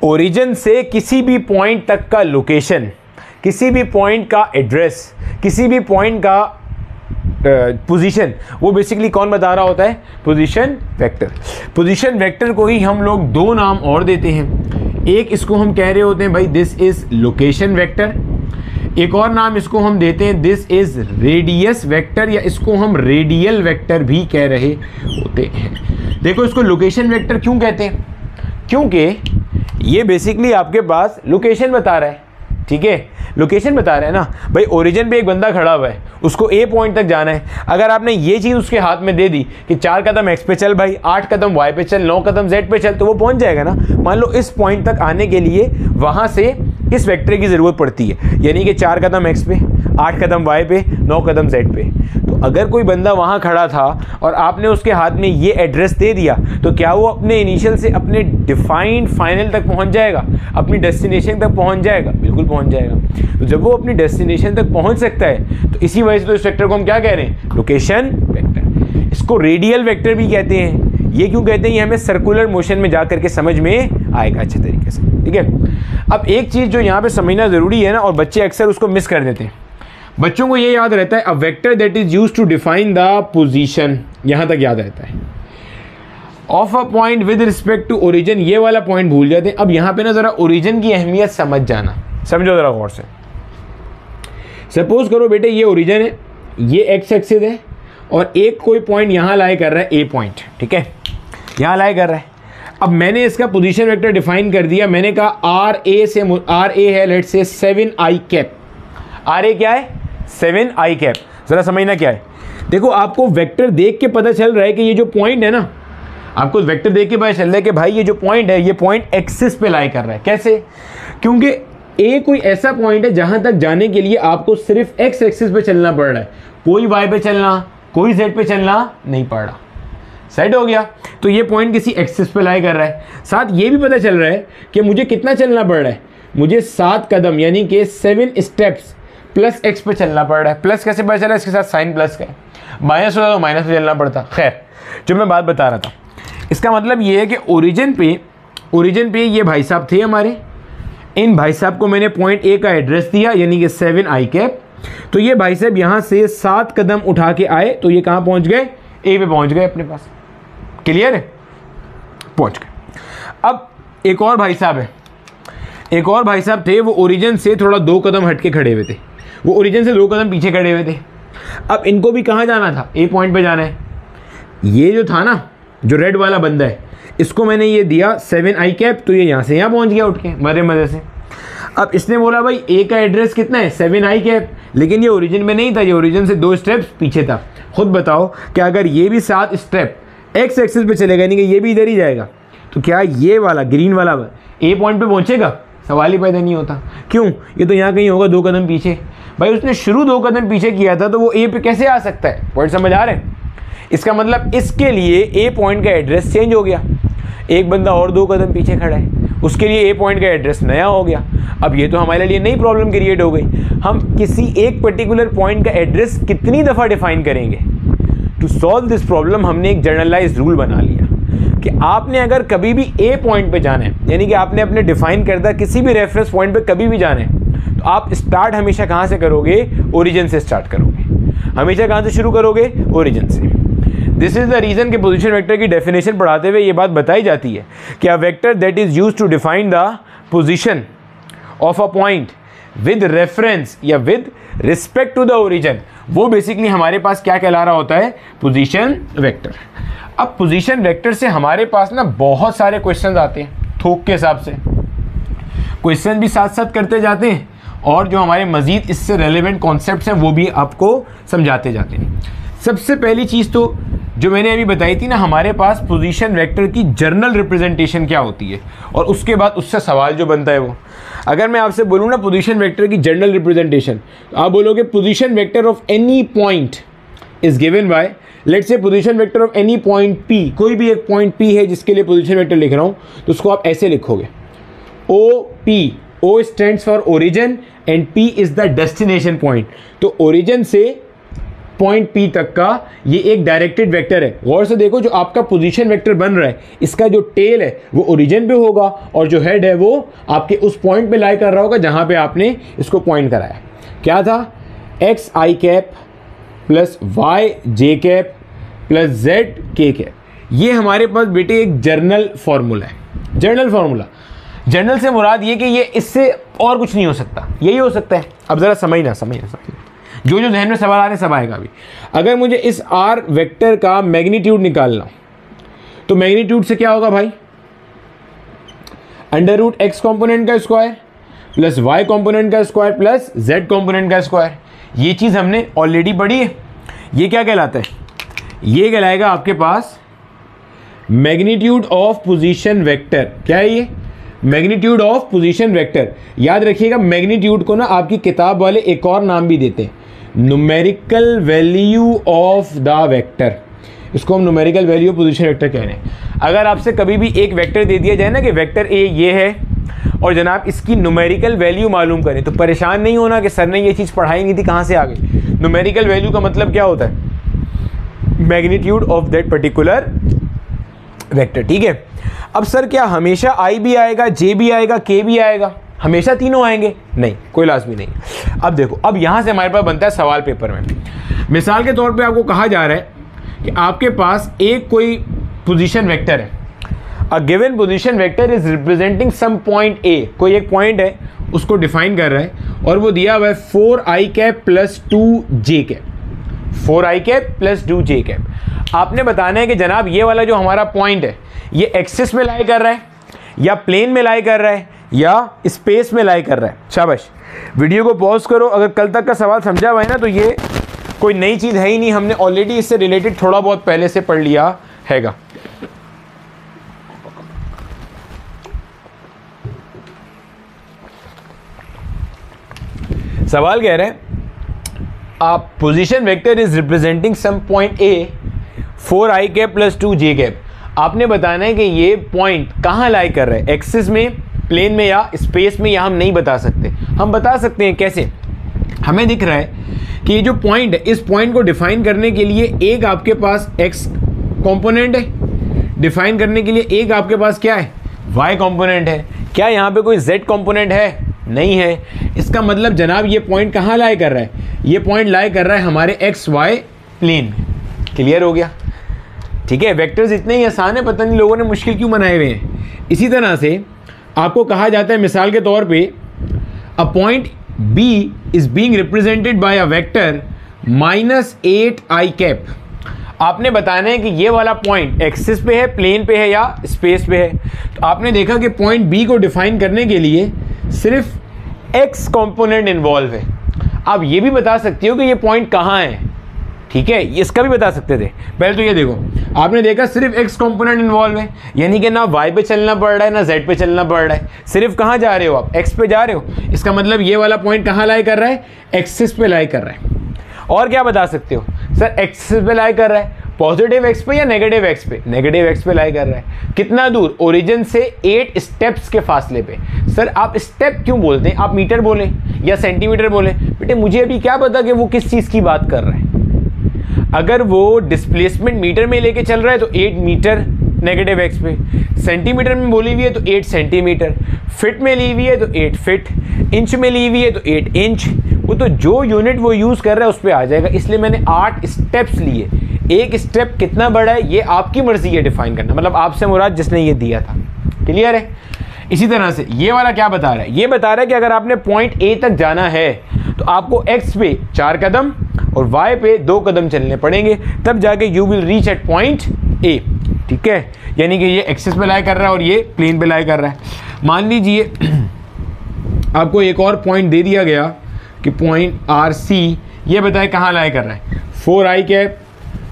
ओरिजिन से किसी भी पॉइंट तक का लोकेशन, किसी भी पॉइंट का एड्रेस, किसी भी पॉइंट का पोजीशन, वो बेसिकली कौन बता रहा होता है? Position vector. पोजीशन वेक्टर को ही हम लोग दो नाम और देते हैं। एक इसको हम कह रहे होते हैं भाई दिस इज लोकेशन वेक्टर, एक और नाम इसको हम देते हैं दिस इज रेडियस वेक्टर, या इसको हम रेडियल वेक्टर भी कह रहे होते हैं। देखो इसको लोकेशन वेक्टर क्यों कहते हैं? क्योंकि ये बेसिकली आपके पास लोकेशन बता रहा है, ठीक है, लोकेशन बता रहा है ना भाई। ओरिजिन पे एक बंदा खड़ा हुआ है, उसको ए पॉइंट तक जाना है। अगर आपने ये चीज़ उसके हाथ में दे दी कि 4 कदम एक्स पे चल भाई, 8 कदम वाई पे चल, 9 कदम जेड पे चल, तो वो पहुंच जाएगा ना। मान लो इस पॉइंट तक आने के लिए वहां से इस वेक्टर की ज़रूरत पड़ती है, यानी कि 4 कदम एक्स पे, 8 कदम वाई पे, 9 कदम जेड पे। तो अगर कोई बंदा वहाँ खड़ा था और आपने उसके हाथ में ये एड्रेस दे दिया, तो क्या वो अपने इनिशियल से अपने डिफाइंड फाइनल तक पहुँच जाएगा, अपनी डेस्टिनेशन तक पहुँच जाएगा? बिल्कुल पहुँच जाएगा। तो जब वो अपनी डेस्टिनेशन तक पहुँच सकता है, तो इसी वजह से तो इस वेक्टर को हम क्या कह रहे हैं? Location vector. इसको रेडियल वेक्टर भी कहते हैं। ये क्यों कहते हैं? ये हमें सर्कुलर मोशन में जा करके समझ में आएगा अच्छे तरीके से, ठीक है। अब एक चीज़ जो यहाँ पे समझना ज़रूरी है ना, और बच्चे अक्सर उसको मिस कर देते हैं। बच्चों को ये याद रहता है a vector that is used to define the position, यहाँ तक याद रहता है, of a point with respect to origin, ये वाला पॉइंट भूल जाते हैं। अब यहाँ पे ना ज़रा ओरिजिन की अहमियत समझ जाना, समझो ज़रा गौर से। सपोज करो बेटे ये ओरिजिन है, ये एक्स एक्सिस है, और एक कोई पॉइंट यहाँ लाई कर रहा है, ए पॉइंट, ठीक है, यहाँ लाई कर रहा है। अब मैंने इसका पोजीशन वेक्टर डिफाइन कर दिया। मैंने कहा आर ए से, आर ए है let's say 7i cap. R A क्या है? 7i cap. ज़रा समझना क्या है। देखो आपको वेक्टर देख के पता चल रहा है कि ये जो पॉइंट है ना, आपको वेक्टर देख के पता चल रहा है कि भाई ये जो पॉइंट है, ये पॉइंट एक्सिस पे लाई कर रहा है। कैसे? क्योंकि ए कोई ऐसा पॉइंट है जहां तक जाने के लिए आपको सिर्फ एक्स एक्सिस पे चलना पड़ रहा है, कोई वाई पे चलना, कोई जेड पे चलना नहीं पड़ रहा। सेट हो गया। तो ये पॉइंट किसी एक्सिस पे लाई कर रहा है। साथ ये भी पता चल रहा है कि मुझे कितना चलना पड़ रहा है, मुझे 7 कदम यानी कि 7 स्टेप्स प्लस एक्स पे चलना पड़ रहा है। प्लस कैसे पता चला? इसके साथ साइन प्लस का है, माइनस होता तो माइनस पे चलना पड़ता। खैर, जो मैं बात बता रहा था, इसका मतलब ये है कि ओरिजिन पे ये भाई साहब थे हमारे। इन भाई साहब को मैंने पॉइंट ए का एड्रेस दिया, यानी कि 7i कैप। तो ये भाई साहब यहाँ से 7 कदम उठा के आए, तो ये कहाँ पहुँच गए? ए पे पहुँच गए अपने पास। क्लियर है? पहुँच गए। अब एक और भाई साहब है, एक और भाई साहब थे, वो ओरिजिन से थोड़ा 2 कदम हट के खड़े हुए थे, वो ओरिजिन से 2 कदम पीछे खड़े हुए थे। अब इनको भी कहाँ जाना था? ए पॉइंट पे जाना है। ये जो था ना, जो रेड वाला बंदा है, इसको मैंने ये दिया 7i कैप, तो ये यहाँ से यहाँ पहुँच गया उठ के मज़े मज़े से। अब इसने बोला भाई ए का एड्रेस कितना है? 7i कैप, लेकिन ये ओरिजिन में नहीं था, ये ओरिजिन से 2 स्टेप्स पीछे था। खुद बताओ कि अगर ये भी 7 स्टेप एक्स एक्सिस पे चलेगा, यानी कि ये भी इधर ही जाएगा, तो क्या ये वाला ग्रीन वाला ए पॉइंट पे पहुँचेगा? सवाल ही पैदा नहीं होता। क्यों? ये तो यहाँ कहीं होगा 2 कदम पीछे। भाई उसने शुरू 2 कदम पीछे किया था, तो वो ए पे कैसे आ सकता है? पॉइंट समझ आ रहे हैं? इसका मतलब इसके लिए ए पॉइंट का एड्रेस चेंज हो गया। एक बंदा और 2 कदम पीछे खड़ा है, उसके लिए ए पॉइंट का एड्रेस नया हो गया। अब ये तो हमारे लिए नई प्रॉब्लम क्रिएट हो गई। हम किसी एक पर्टिकुलर पॉइंट का एड्रेस कितनी दफ़ा डिफाइन करेंगे? टू सॉल्व दिस प्रॉब्लम हमने एक जनरलाइज रूल बना लिया कि आपने अगर कभी भी ए पॉइंट पे जाना है, यानी कि आपने अपने डिफाइन करदा किसी भी रेफरेंस पॉइंट पे कभी भी जाना है, तो आप स्टार्ट हमेशा कहाँ से करोगे? ओरिजिन से स्टार्ट करोगे। हमेशा कहाँ से शुरू करोगे? ओरिजिन से। दिस इज द रीज़न कि पोजीशन वेक्टर की डेफिनेशन पढ़ाते हुए ये बात बताई जाती है कि a vector that is used to define the position of a point with reference या with respect to the origin, वो बेसिकली हमारे पास क्या कहला रहा होता है? Position vector. अब पोजीशन वेक्टर से हमारे पास ना बहुत सारे क्वेश्चंस आते हैं, थोक के हिसाब से क्वेश्चन भी साथ साथ करते जाते हैं, और जो हमारे मज़ीद इससे रेलेवेंट कॉन्सेप्ट्स हैं वो भी आपको समझाते जाते हैं। सबसे पहली चीज़ तो जो मैंने अभी बताई थी ना, हमारे पास पोजीशन वेक्टर की जर्नल रिप्रेजेंटेशन क्या होती है, और उसके बाद उससे सवाल जो बनता है वो, अगर मैं आपसे बोलूँ ना पोजीशन वेक्टर की जर्नल रिप्रेजेंटेशन, तो आप बोलोगे position vector of any point is given by, let's say position vector of any point P, कोई भी एक पॉइंट पी है जिसके लिए पोजीशन वेक्टर लिख रहा हूँ, तो उसको आप ऐसे लिखोगे O P, O stands for origin and P is the destination point. तो ओरिजिन से पॉइंट पी तक का ये एक डायरेक्टेड वेक्टर है। गौर से देखो, जो आपका पोजीशन वेक्टर बन रहा है, इसका जो टेल है वो ओरिजिन पे होगा, और जो हेड है वो आपके उस पॉइंट पे लाई कर रहा होगा जहां पे आपने इसको पॉइंट कराया। क्या था? X I cap plus Y J cap plus Z K cap. ये हमारे पास बेटे एक जर्नल फॉर्मूला है। जर्नल फॉर्मूला, जर्नल से मुराद ये कि ये इससे और कुछ नहीं हो सकता, यही हो सकता है। अब ज़रा समझना जो जो जहन में सवाल आ रहे हैं सब आएगा अभी। अगर मुझे इस आर वेक्टर का मैग्नीट्यूड निकालना, तो मैग्नीट्यूड से क्या होगा भाई, अंडर रूट एक्स कॉम्पोनेंट का स्क्वायर प्लस वाई कॉम्पोनेंट का स्क्वायर प्लस जेड कॉम्पोनेंट का स्क्वायर। ये चीज़ हमने ऑलरेडी पढ़ी है। ये क्या कहलाता है, ये कहलाएगा आपके पास मैग्नीट्यूड ऑफ पोजीशन वेक्टर। क्या है ये, मैग्नीट्यूड ऑफ पोजीशन वेक्टर। याद रखिएगा मैग्नीट्यूड को ना आपकी किताब वाले एक और नाम भी देते हैं, numerical value of the vector. इसको हम numerical value of position vector कह रहे हैं। अगर आपसे कभी भी एक वेक्टर दे दिया जाए ना कि वेक्टर ए ये है और जनाब इसकी न्यूमेरिकल वैल्यू मालूम करें, तो परेशान नहीं होना कि सर ने ये चीज़ पढ़ाई नहीं थी, कहाँ से आ गई। न्यूमेरिकल वैल्यू का मतलब क्या होता है, magnitude of that particular vector. ठीक है। अब सर क्या हमेशा आई भी आएगा, जे भी आएगा, के भी आएगा, हमेशा तीनों आएंगे? नहीं, कोई लाजमी नहीं। अब देखो, अब यहां से हमारे पास बनता है सवाल पेपर में। मिसाल के तौर पे आपको कहा जा रहा है कि आपके पास एक कोई पोजीशन वेक्टर है, a given position vector is representing some point A. कोई एक पॉइंट है उसको डिफाइन कर रहा है और वो दिया हुआ है 4i cap plus 2j cap, 4i cap plus 2j cap. आपने बताना है कि जनाब ये वाला जो हमारा पॉइंट है ये एक्सिस में लाई कर रहा है या प्लेन में लाई कर रहा है या स्पेस में लाई कर रहा है। शाबाश, वीडियो को पॉज करो। अगर कल तक का सवाल समझा हुआ है ना तो ये कोई नई चीज़ है ही नहीं, हमने ऑलरेडी इससे रिलेटेड थोड़ा बहुत पहले से पढ़ लिया हैगा। सवाल कह रहे हैं आप position vector is representing some point A 4i cap plus 2j cap. आपने बताना है कि ये पॉइंट कहाँ लाई कर रहा है, एक्सिस में, प्लेन में या स्पेस में, या हम नहीं बता सकते। हम बता सकते हैं कैसे, हमें दिख रहा है कि ये जो पॉइंट है इस पॉइंट को डिफाइन करने के लिए एक आपके पास x कंपोनेंट है, डिफाइन करने के लिए एक आपके पास क्या है, y कंपोनेंट है। क्या यहाँ पे कोई z कंपोनेंट है? नहीं है। इसका मतलब जनाब ये पॉइंट कहाँ लाई कर रहा है, ये पॉइंट लाई कर रहा है हमारे एक्स वाई प्लेन में। क्लियर हो गया? ठीक है। वेक्टर्स इतने ही आसान है, पता नहीं लोगों ने मुश्किल क्यों बनाए हुए हैं। इसी तरह से आपको कहा जाता है मिसाल के तौर पे a point B is being represented by a vector -8i cap. आपने बताना है कि ये वाला पॉइंट एक्सिस पे है, प्लेन पे है या स्पेस पे है। तो आपने देखा कि पॉइंट बी को डिफाइन करने के लिए सिर्फ x कंपोनेंट इन्वॉल्व है। आप ये भी बता सकते हो कि ये पॉइंट कहाँ है, ठीक है, इसका भी बता सकते थे। पहले तो ये देखो, आपने देखा सिर्फ x कंपोनेंट इन्वॉल्व है, यानी कि ना y पे चलना पड़ रहा है ना z पे चलना पड़ रहा है, सिर्फ कहाँ जा रहे हो आप, x पे जा रहे हो। इसका मतलब ये वाला पॉइंट कहाँ लाई कर रहा है, एक्सिस पे लाई कर रहा है। और क्या बता सकते हो, सर एक्सिस पे लाई कर रहा है, पॉजिटिव एक्स पे या नेगेटिव एक्स पे, नेगेटिव एक्स पे लाई कर रहा है। कितना दूर, ओरिजिन से 8 स्टेप्स के फासले पे। सर आप स्टेप क्यों बोलते हैं, आप मीटर बोले या सेंटीमीटर बोले। बेटे मुझे अभी क्या पता कि वो किस चीज़ की बात कर रहा है। अगर वो डिस्प्लेसमेंट मीटर में लेके चल रहा है तो 8 मीटर नेगेटिव एक्स पे, सेंटीमीटर में बोली हुई है तो 8 सेंटीमीटर, फिट में ली हुई है तो 8 फिट, इंच में ली हुई है तो 8 इंच। वो तो जो यूनिट वो यूज़ कर रहा है उस पर आ जाएगा। इसलिए मैंने 8 स्टेप्स लिए। एक स्टेप कितना बड़ा है ये आपकी मर्जी है डिफाइन करना, मतलब आपसे मुराद जिसने ये दिया था। क्लियर है? इसी तरह से ये वाला क्या बता रहा है, ये बता रहा है कि अगर आपने पॉइंट ए तक जाना है तो आपको एक्स पे 4 कदम और वाई पे 2 कदम चलने पड़ेंगे, तब जाके you will reach at point A. ठीक है, यानी कि ये एक्सिस पे लाई कर रहा है और ये प्लेन पे लाई कर रहा है। मान लीजिए आपको एक और पॉइंट दे दिया गया कि पॉइंट आर सी, ये बताए कहाँ लाई कर रहा है, 4i cap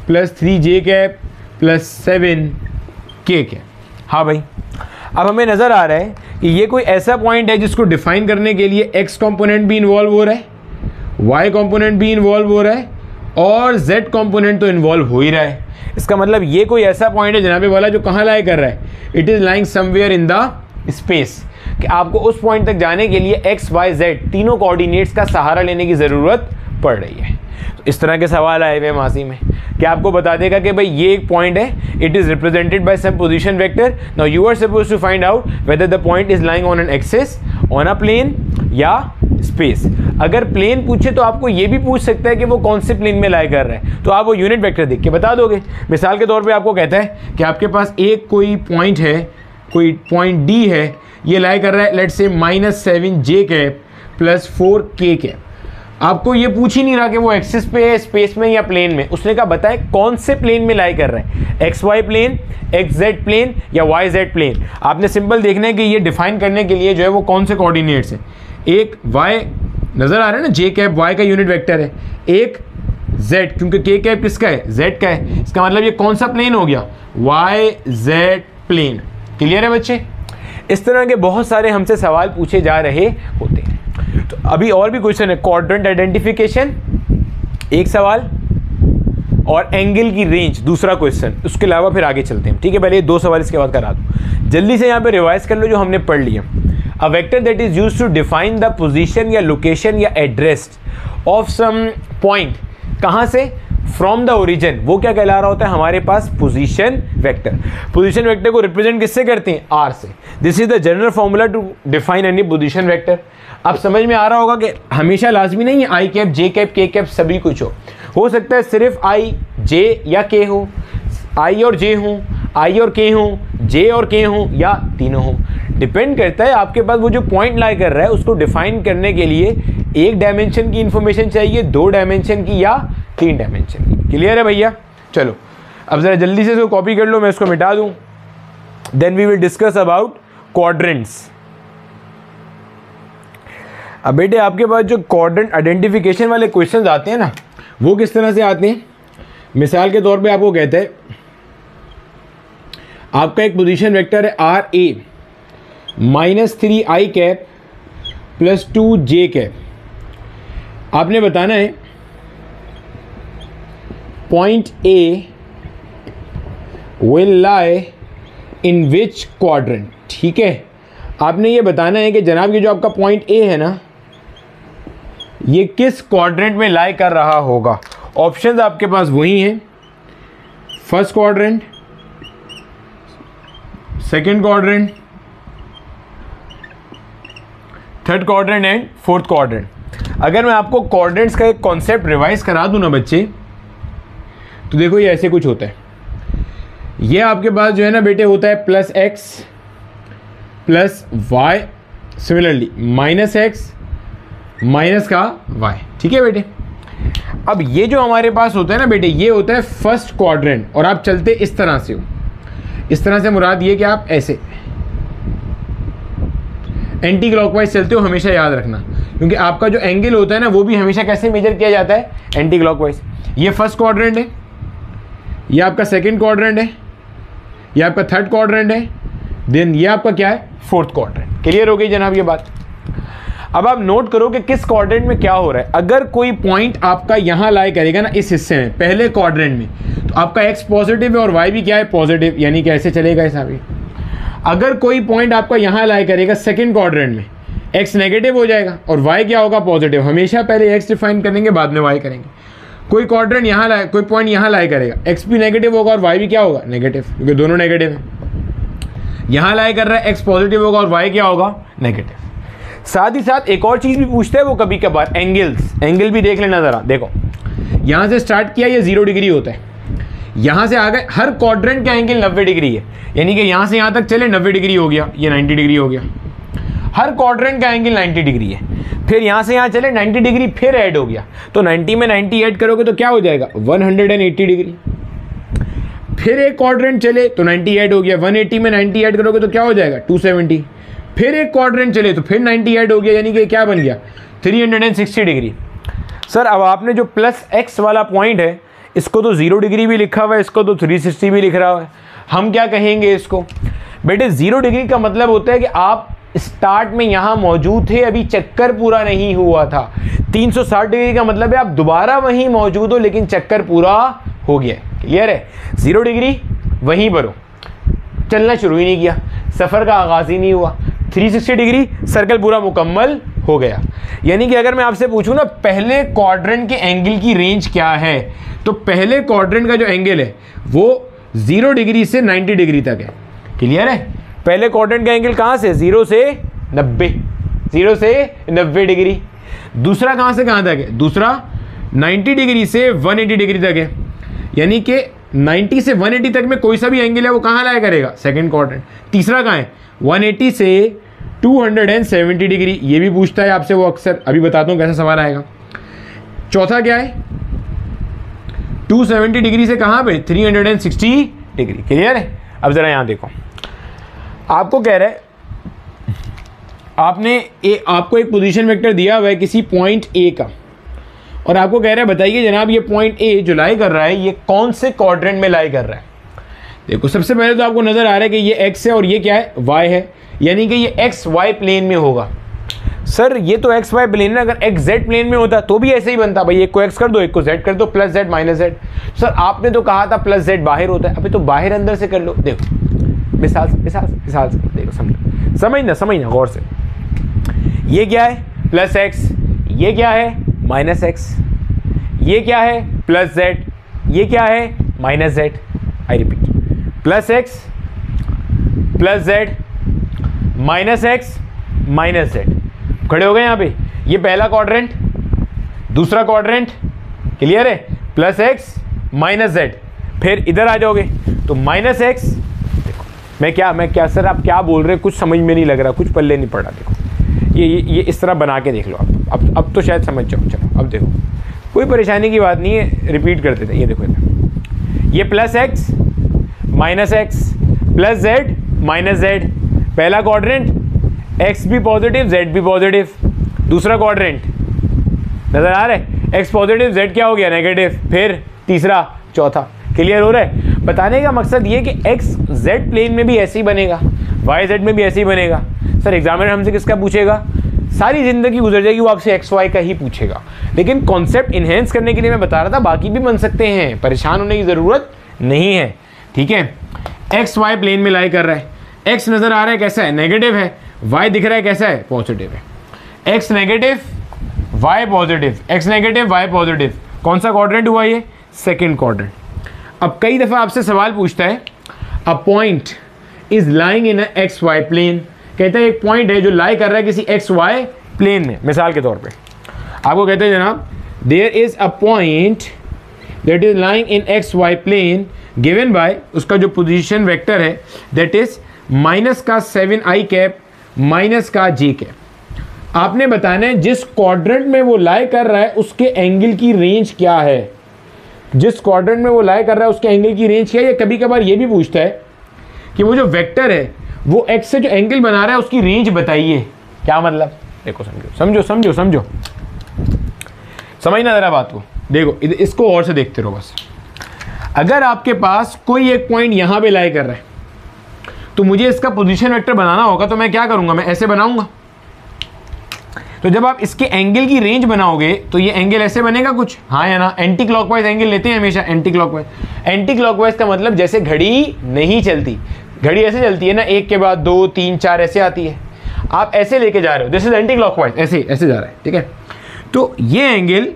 plus 3j cap plus 7k cap. हाँ भाई, अब हमें नज़र आ रहा है कि ये कोई ऐसा पॉइंट है जिसको डिफाइन करने के लिए x कंपोनेंट भी इन्वॉल्व हो रहा है, y कंपोनेंट भी इन्वॉल्व हो रहा है और z कंपोनेंट तो इन्वॉल्व हो ही रहा है। इसका मतलब ये कोई ऐसा पॉइंट है जनाबे वाला जो कहाँ लाई कर रहा है, it is lying somewhere in the space, कि आपको उस पॉइंट तक जाने के लिए x, y, z तीनों कोऑर्डिनेट्स का सहारा लेने की ज़रूरत पड़ रही है। तो इस तरह के सवाल आए हुए मासी में कि आपको बता देगा कि भाई ये एक पॉइंट है, it is represented by some position vector. Now you are suppose to find out whether the point is lying on an axis, on a plane या स्पेस। अगर प्लेन पूछे तो आपको ये भी पूछ सकता है कि वो कौन से प्लेन में लाई कर रहा है, तो आप वो यूनिट वेक्टर देख के बता दोगे। मिसाल के तौर पे आपको कहता है कि आपके पास एक कोई पॉइंट है, कोई पॉइंट डी है, ये लाई कर रहा है let's say -7j cap plus 4k cap. आपको ये पूछ ही नहीं रहा कि वो एक्सिस पे है, स्पेस में या प्लेन में, उसने कहा बताए कौन से प्लेन में लाई कर रहे हैं, XY प्लेन, XZ प्लेन या YZ प्लेन। आपने सिंपल देखना है कि ये डिफाइन करने के लिए जो है वो कौन से कोऑर्डिनेट्स हैं। एक Y नज़र आ रहा है ना, J कैप Y का यूनिट वेक्टर है, एक Z क्योंकि K कैप किसका है, Z का है। इसका मतलब ये कौन सा प्लेन हो गया, YZ प्लेन। क्लियर है बच्चे? इस तरह के बहुत सारे हमसे सवाल पूछे जा रहे होते हैं। तो अभी और भी क्वेश्चन है, क्वाड्रेंट आइडेंटिफिकेशन एक सवाल और एंगल की रेंज दूसरा क्वेश्चन, उसके अलावा फिर आगे चलते हैं। ठीक है, पहले ये 2 सवाल इसके बाद करा दूँ। जल्दी से यहाँ पे रिवाइज कर लो जो हमने पढ़ लिया। A vector that is used to define the position या लोकेशन या एड्रेस ऑफ सम पॉइंट, कहाँ से, फ्रॉम द ओरिजिन, वो क्या कहला रहा होता है हमारे पास, पोजीशन वेक्टर। पोजीशन वेक्टर को रिप्रेजेंट किससे करते हैं, आर से। This is the general formula to define any position vector. अब समझ में आ रहा होगा कि हमेशा लाजमी नहीं है आई कैप, जे कैप, के कैप सभी कुछ हो सकता है सिर्फ आई, जे या के हो, आई और जे हो, आई और के हो, जे और के हो, या तीनों हो। डिपेंड करता है आपके पास वो जो पॉइंट लाई कर रहा है उसको डिफाइन करने के लिए 1 डायमेंशन की इंफॉर्मेशन चाहिए, 2 डायमेंशन की या 3 डायमेंशन की। क्लियर है भैया? चलो अब ज़रा जल्दी से इसको कॉपी कर लो, मैं इसको मिटा दूँ। Then we will discuss about quadrants. अब बेटे आपके पास जो क्वाड्रेंट आइडेंटिफिकेशन वाले क्वेश्चंस आते हैं ना, वो किस तरह से आते हैं। मिसाल के तौर पे आपको कहते हैं आपका एक पोजीशन वेक्टर है RA -3i cap plus 2j cap. आपने बताना है point A will lie in which quadrant. ठीक है, आपने ये बताना है कि जनाब ये जो आपका पॉइंट A है ना, ये किस क्वाड्रेंट में लाई कर रहा होगा। ऑप्शंस आपके पास वही हैं, first quadrant, second quadrant, third quadrant and fourth quadrant. अगर मैं आपको क्वाड्रेंट्स का एक कॉन्सेप्ट रिवाइज करा दूं ना बच्चे, तो देखो ये ऐसे कुछ होता है। ये आपके पास जो है ना बेटे होता है +x plus y, similarly -x minus का y। ठीक है बेटे, अब ये जो हमारे पास होता है ना बेटे, ये होता है फर्स्ट क्वाड्रेंट। और आप चलते इस तरह से हो, इस तरह से मुराद ये कि आप ऐसे एंटी क्लॉकवाइज चलते हो, हमेशा याद रखना, क्योंकि आपका जो एंगल होता है ना वो भी हमेशा कैसे मेजर किया जाता है, एंटी क्लॉकवाइज। ये फर्स्ट क्वाड्रेंट है, ये आपका सेकंड क्वाड्रेंट है, ये आपका थर्ड क्वाड्रेंट है, देन ये आपका क्या है, फोर्थ क्वाड्रेंट। क्लियर हो गई जनाब ये बात? अब आप नोट करो कि किस क्वाड्रेंट में क्या हो रहा है। अगर कोई पॉइंट आपका यहाँ लाई करेगा ना इस हिस्से में, पहले क्वाड्रेंट में, तो आपका x पॉजिटिव है और y भी क्या है, पॉजिटिव, यानी कैसे चलेगा ऐसा भी। अगर कोई पॉइंट आपका यहाँ लाई करेगा सेकंड क्वाड्रेंट में, x नेगेटिव हो जाएगा और y क्या होगा, पॉजिटिव। हमेशा पहले x डिफाइन करेंगे बाद में y करेंगे। कोई क्वाड्रेंट यहाँ लाई, कोई पॉइंट यहाँ लाई करेगा, x भी नेगेटिव होगा और y भी क्या होगा, नेगेटिव, क्योंकि दोनों नेगेटिव है। यहाँ लाई कर रहा है, x पॉजिटिव होगा और y क्या होगा, नेगेटिव। साथ ही साथ एक और चीज़ भी पूछता है वो कभी कभार, एंगल्स। एंगल भी देख लेना ज़रा। देखो यहाँ से स्टार्ट किया, ये 0 डिग्री होता है, यहाँ से आ गए, हर क्वाड्रेंट का एंगल 90 डिग्री है, यानी कि यहाँ से यहाँ तक चले 90 डिग्री हो गया, ये 90 डिग्री हो गया। हर क्वाड्रेंट का एंगल 90 डिग्री है। फिर यहाँ से यहाँ चले 90 डिग्री फिर ऐड हो गया, तो 90 में 90 ऐड करोगे तो क्या हो जाएगा, 180 डिग्री। फिर एक क्वाड्रेंट चले तो 90 ऐड हो गया, 180 में 90 ऐड करोगे तो क्या हो जाएगा, 270। फिर एक क्वाड्रेंट चले तो फिर 90 ऐड हो गया, यानी कि क्या बन गया, 360 डिग्री। सर अब आपने जो +x वाला पॉइंट है, इसको तो 0 डिग्री भी लिखा हुआ है, इसको तो 360 भी लिख रहा है, हम क्या कहेंगे इसको बेटे। 0 डिग्री का मतलब होता है कि आप स्टार्ट में यहाँ मौजूद थे, अभी चक्कर पूरा नहीं हुआ था। 360 डिग्री का मतलब है आप दोबारा वहीं मौजूद हो लेकिन चक्कर पूरा हो गया। क्लियर है? 0 डिग्री वहीं पर हो, चलना शुरू ही नहीं किया, सफ़र का आगाज़ ही नहीं हुआ। 360 डिग्री सर्कल पूरा मुकम्मल हो गया। यानी कि अगर मैं आपसे पूछूं ना पहले क्वाड्रेंट के एंगल की रेंज क्या है, तो पहले क्वाड्रेंट का जो एंगल है वो 0 डिग्री से 90 डिग्री तक है। क्लियर है? पहले क्वाड्रेंट का एंगल कहाँ से, 0 से 90, 0 से 90 डिग्री। दूसरा कहाँ से कहाँ तक है? दूसरा 90 डिग्री से 180 डिग्री तक है, यानी कि 90 से 180 तक में कोई सा भी एंगल है वो कहाँ लाया करेगा? Second quadrant. तीसरा कहाँ है? 180 से 270 डिग्री, ये भी पूछता है आपसे वो अक्सर, अभी बताता हूँ कैसा सवाल आएगा। चौथा क्या है? 270 डिग्री से कहाँ पे? 360 डिग्री। क्लियर है? अब जरा यहाँ देखो, आपको कह रहा है आपको एक पोजीशन वेक्टर दिया हुआ है किसी पॉइंट ए का, और आपको कह रहा है बताइए जनाब ये पॉइंट ए जो लाई कर रहा है ये कौन से क्वाड्रेंट में लाई कर रहा है। देखो सबसे पहले तो आपको नजर आ रहा है कि ये एक्स है और ये क्या है? वाई है, यानी कि ये एक्स वाई प्लेन में होगा। सर ये तो एक्स वाई प्लेन है, अगर एक्स जेड प्लेन में होता तो भी ऐसे ही बनता, भाई एक को एक्स कर दो एक को जेड कर दो, plus Z minus Z. Sir आपने तो कहा था प्लस जेड बाहर होता है, अभी तो बाहर अंदर से कर लो। देखो मिसाल से देखो, समझना गौर से। ये क्या है? प्लस एक्स, ये क्या है? माइनस एक्स, ये क्या है? प्लस जेड, ये क्या है? Minus Z. I repeat, plus x plus Z minus x minus Z. खड़े हो गए यहाँ पे, ये पहला क्वाड्रेंट, दूसरा क्वाड्रेंट। क्लियर है? प्लस एक्स माइनस जेड, फिर इधर आ जाओगे तो माइनस एक्स। देखो मैं क्या सर आप क्या बोल रहे हैं, कुछ समझ में नहीं लग रहा, कुछ पल्ले नहीं पड़ा। देखो ये इस तरह बना के देख लो आप, अब तो शायद समझ जाओ। चलो अब देखो, कोई परेशानी की बात नहीं है, रिपीट करते थे। ये देखो ये plus x minus x plus Z minus Z, पहला क्वाड्रेंट, एक्स भी पॉजिटिव जेड भी पॉजिटिव। दूसरा क्वाड्रेंट नजर आ रहा है, एक्स पॉजिटिव जेड क्या हो गया? नेगेटिव। फिर तीसरा, चौथा। क्लियर हो रहा है? बताने का मकसद ये कि एक्स जेड प्लेन में भी ऐसे ही बनेगा, वाई जेड में भी ऐसे ही बनेगा। सर एग्जामिनर हमसे किसका पूछेगा? सारी जिंदगी गुजर जाएगी वो आपसे एक्स वाई का ही पूछेगा, लेकिन कॉन्सेप्ट इनहेंस करने के लिए मैं बता रहा था, बाकी भी बन सकते हैं, परेशान होने की ज़रूरत नहीं है। ठीक है? एक्स वाई प्लेन में लाई कर रहा है, एक्स नज़र आ रहा है कैसा है? नेगेटिव है। वाई दिख रहा है कैसा है? पॉजिटिव है। X negative Y positive, X negative Y positive. कौन सा क्वाड्रेंट हुआ ये? Second quadrant. अब कई दफ़ा आपसे सवाल पूछता है, a point is lying in X Y plane, कहता है एक पॉइंट है जो लाई कर रहा है किसी एक्स वाई प्लेन में। मिसाल के तौर पे आपको कहते हैं जनाब there is a point that is lying in X Y plane given by, उसका जो पोजीशन वेक्टर है दैट इज माइनस का 7i कैप माइनस का j कैप। आपने बताना है जिस क्वाड्रेंट में वो लाई कर रहा है उसके एंगल की रेंज क्या है। जिस क्वाड्रेंट में वो लाई कर रहा है उसके एंगल की रेंज क्या है। कभी कभार ये भी पूछता है कि वो जो वेक्टर है वो एक्स से जो एंगल बना रहा है उसकी रेंज बताइए। क्या मतलब? देखो समझो समझना जरा बात को। देखो इसको और से देखते रहो बस। अगर आपके पास कोई एक पॉइंट यहां पे लाई कर रहा है तो मुझे इसका पोजीशन वेक्टर बनाना होगा, तो मैं क्या करूंगा? मैं ऐसे बनाऊंगा। तो जब आप इसके एंगल की रेंज बनाओगे तो ये एंगल ऐसे बनेगा कुछ, हाँ या ना? एंटी क्लॉकवाइज एंगल लेते हैं हमेशा, एंटी क्लॉकवाइज। एंटी क्लॉकवाइज का मतलब जैसे घड़ी नहीं चलती, घड़ी ऐसे चलती है ना, एक के बाद 2 3 4 ऐसे आती है, आप ऐसे लेके जा रहे हो, दिस इज एंटी क्लॉकवाइज, ऐसे जा रहा है। ठीक है? तो ये एंगल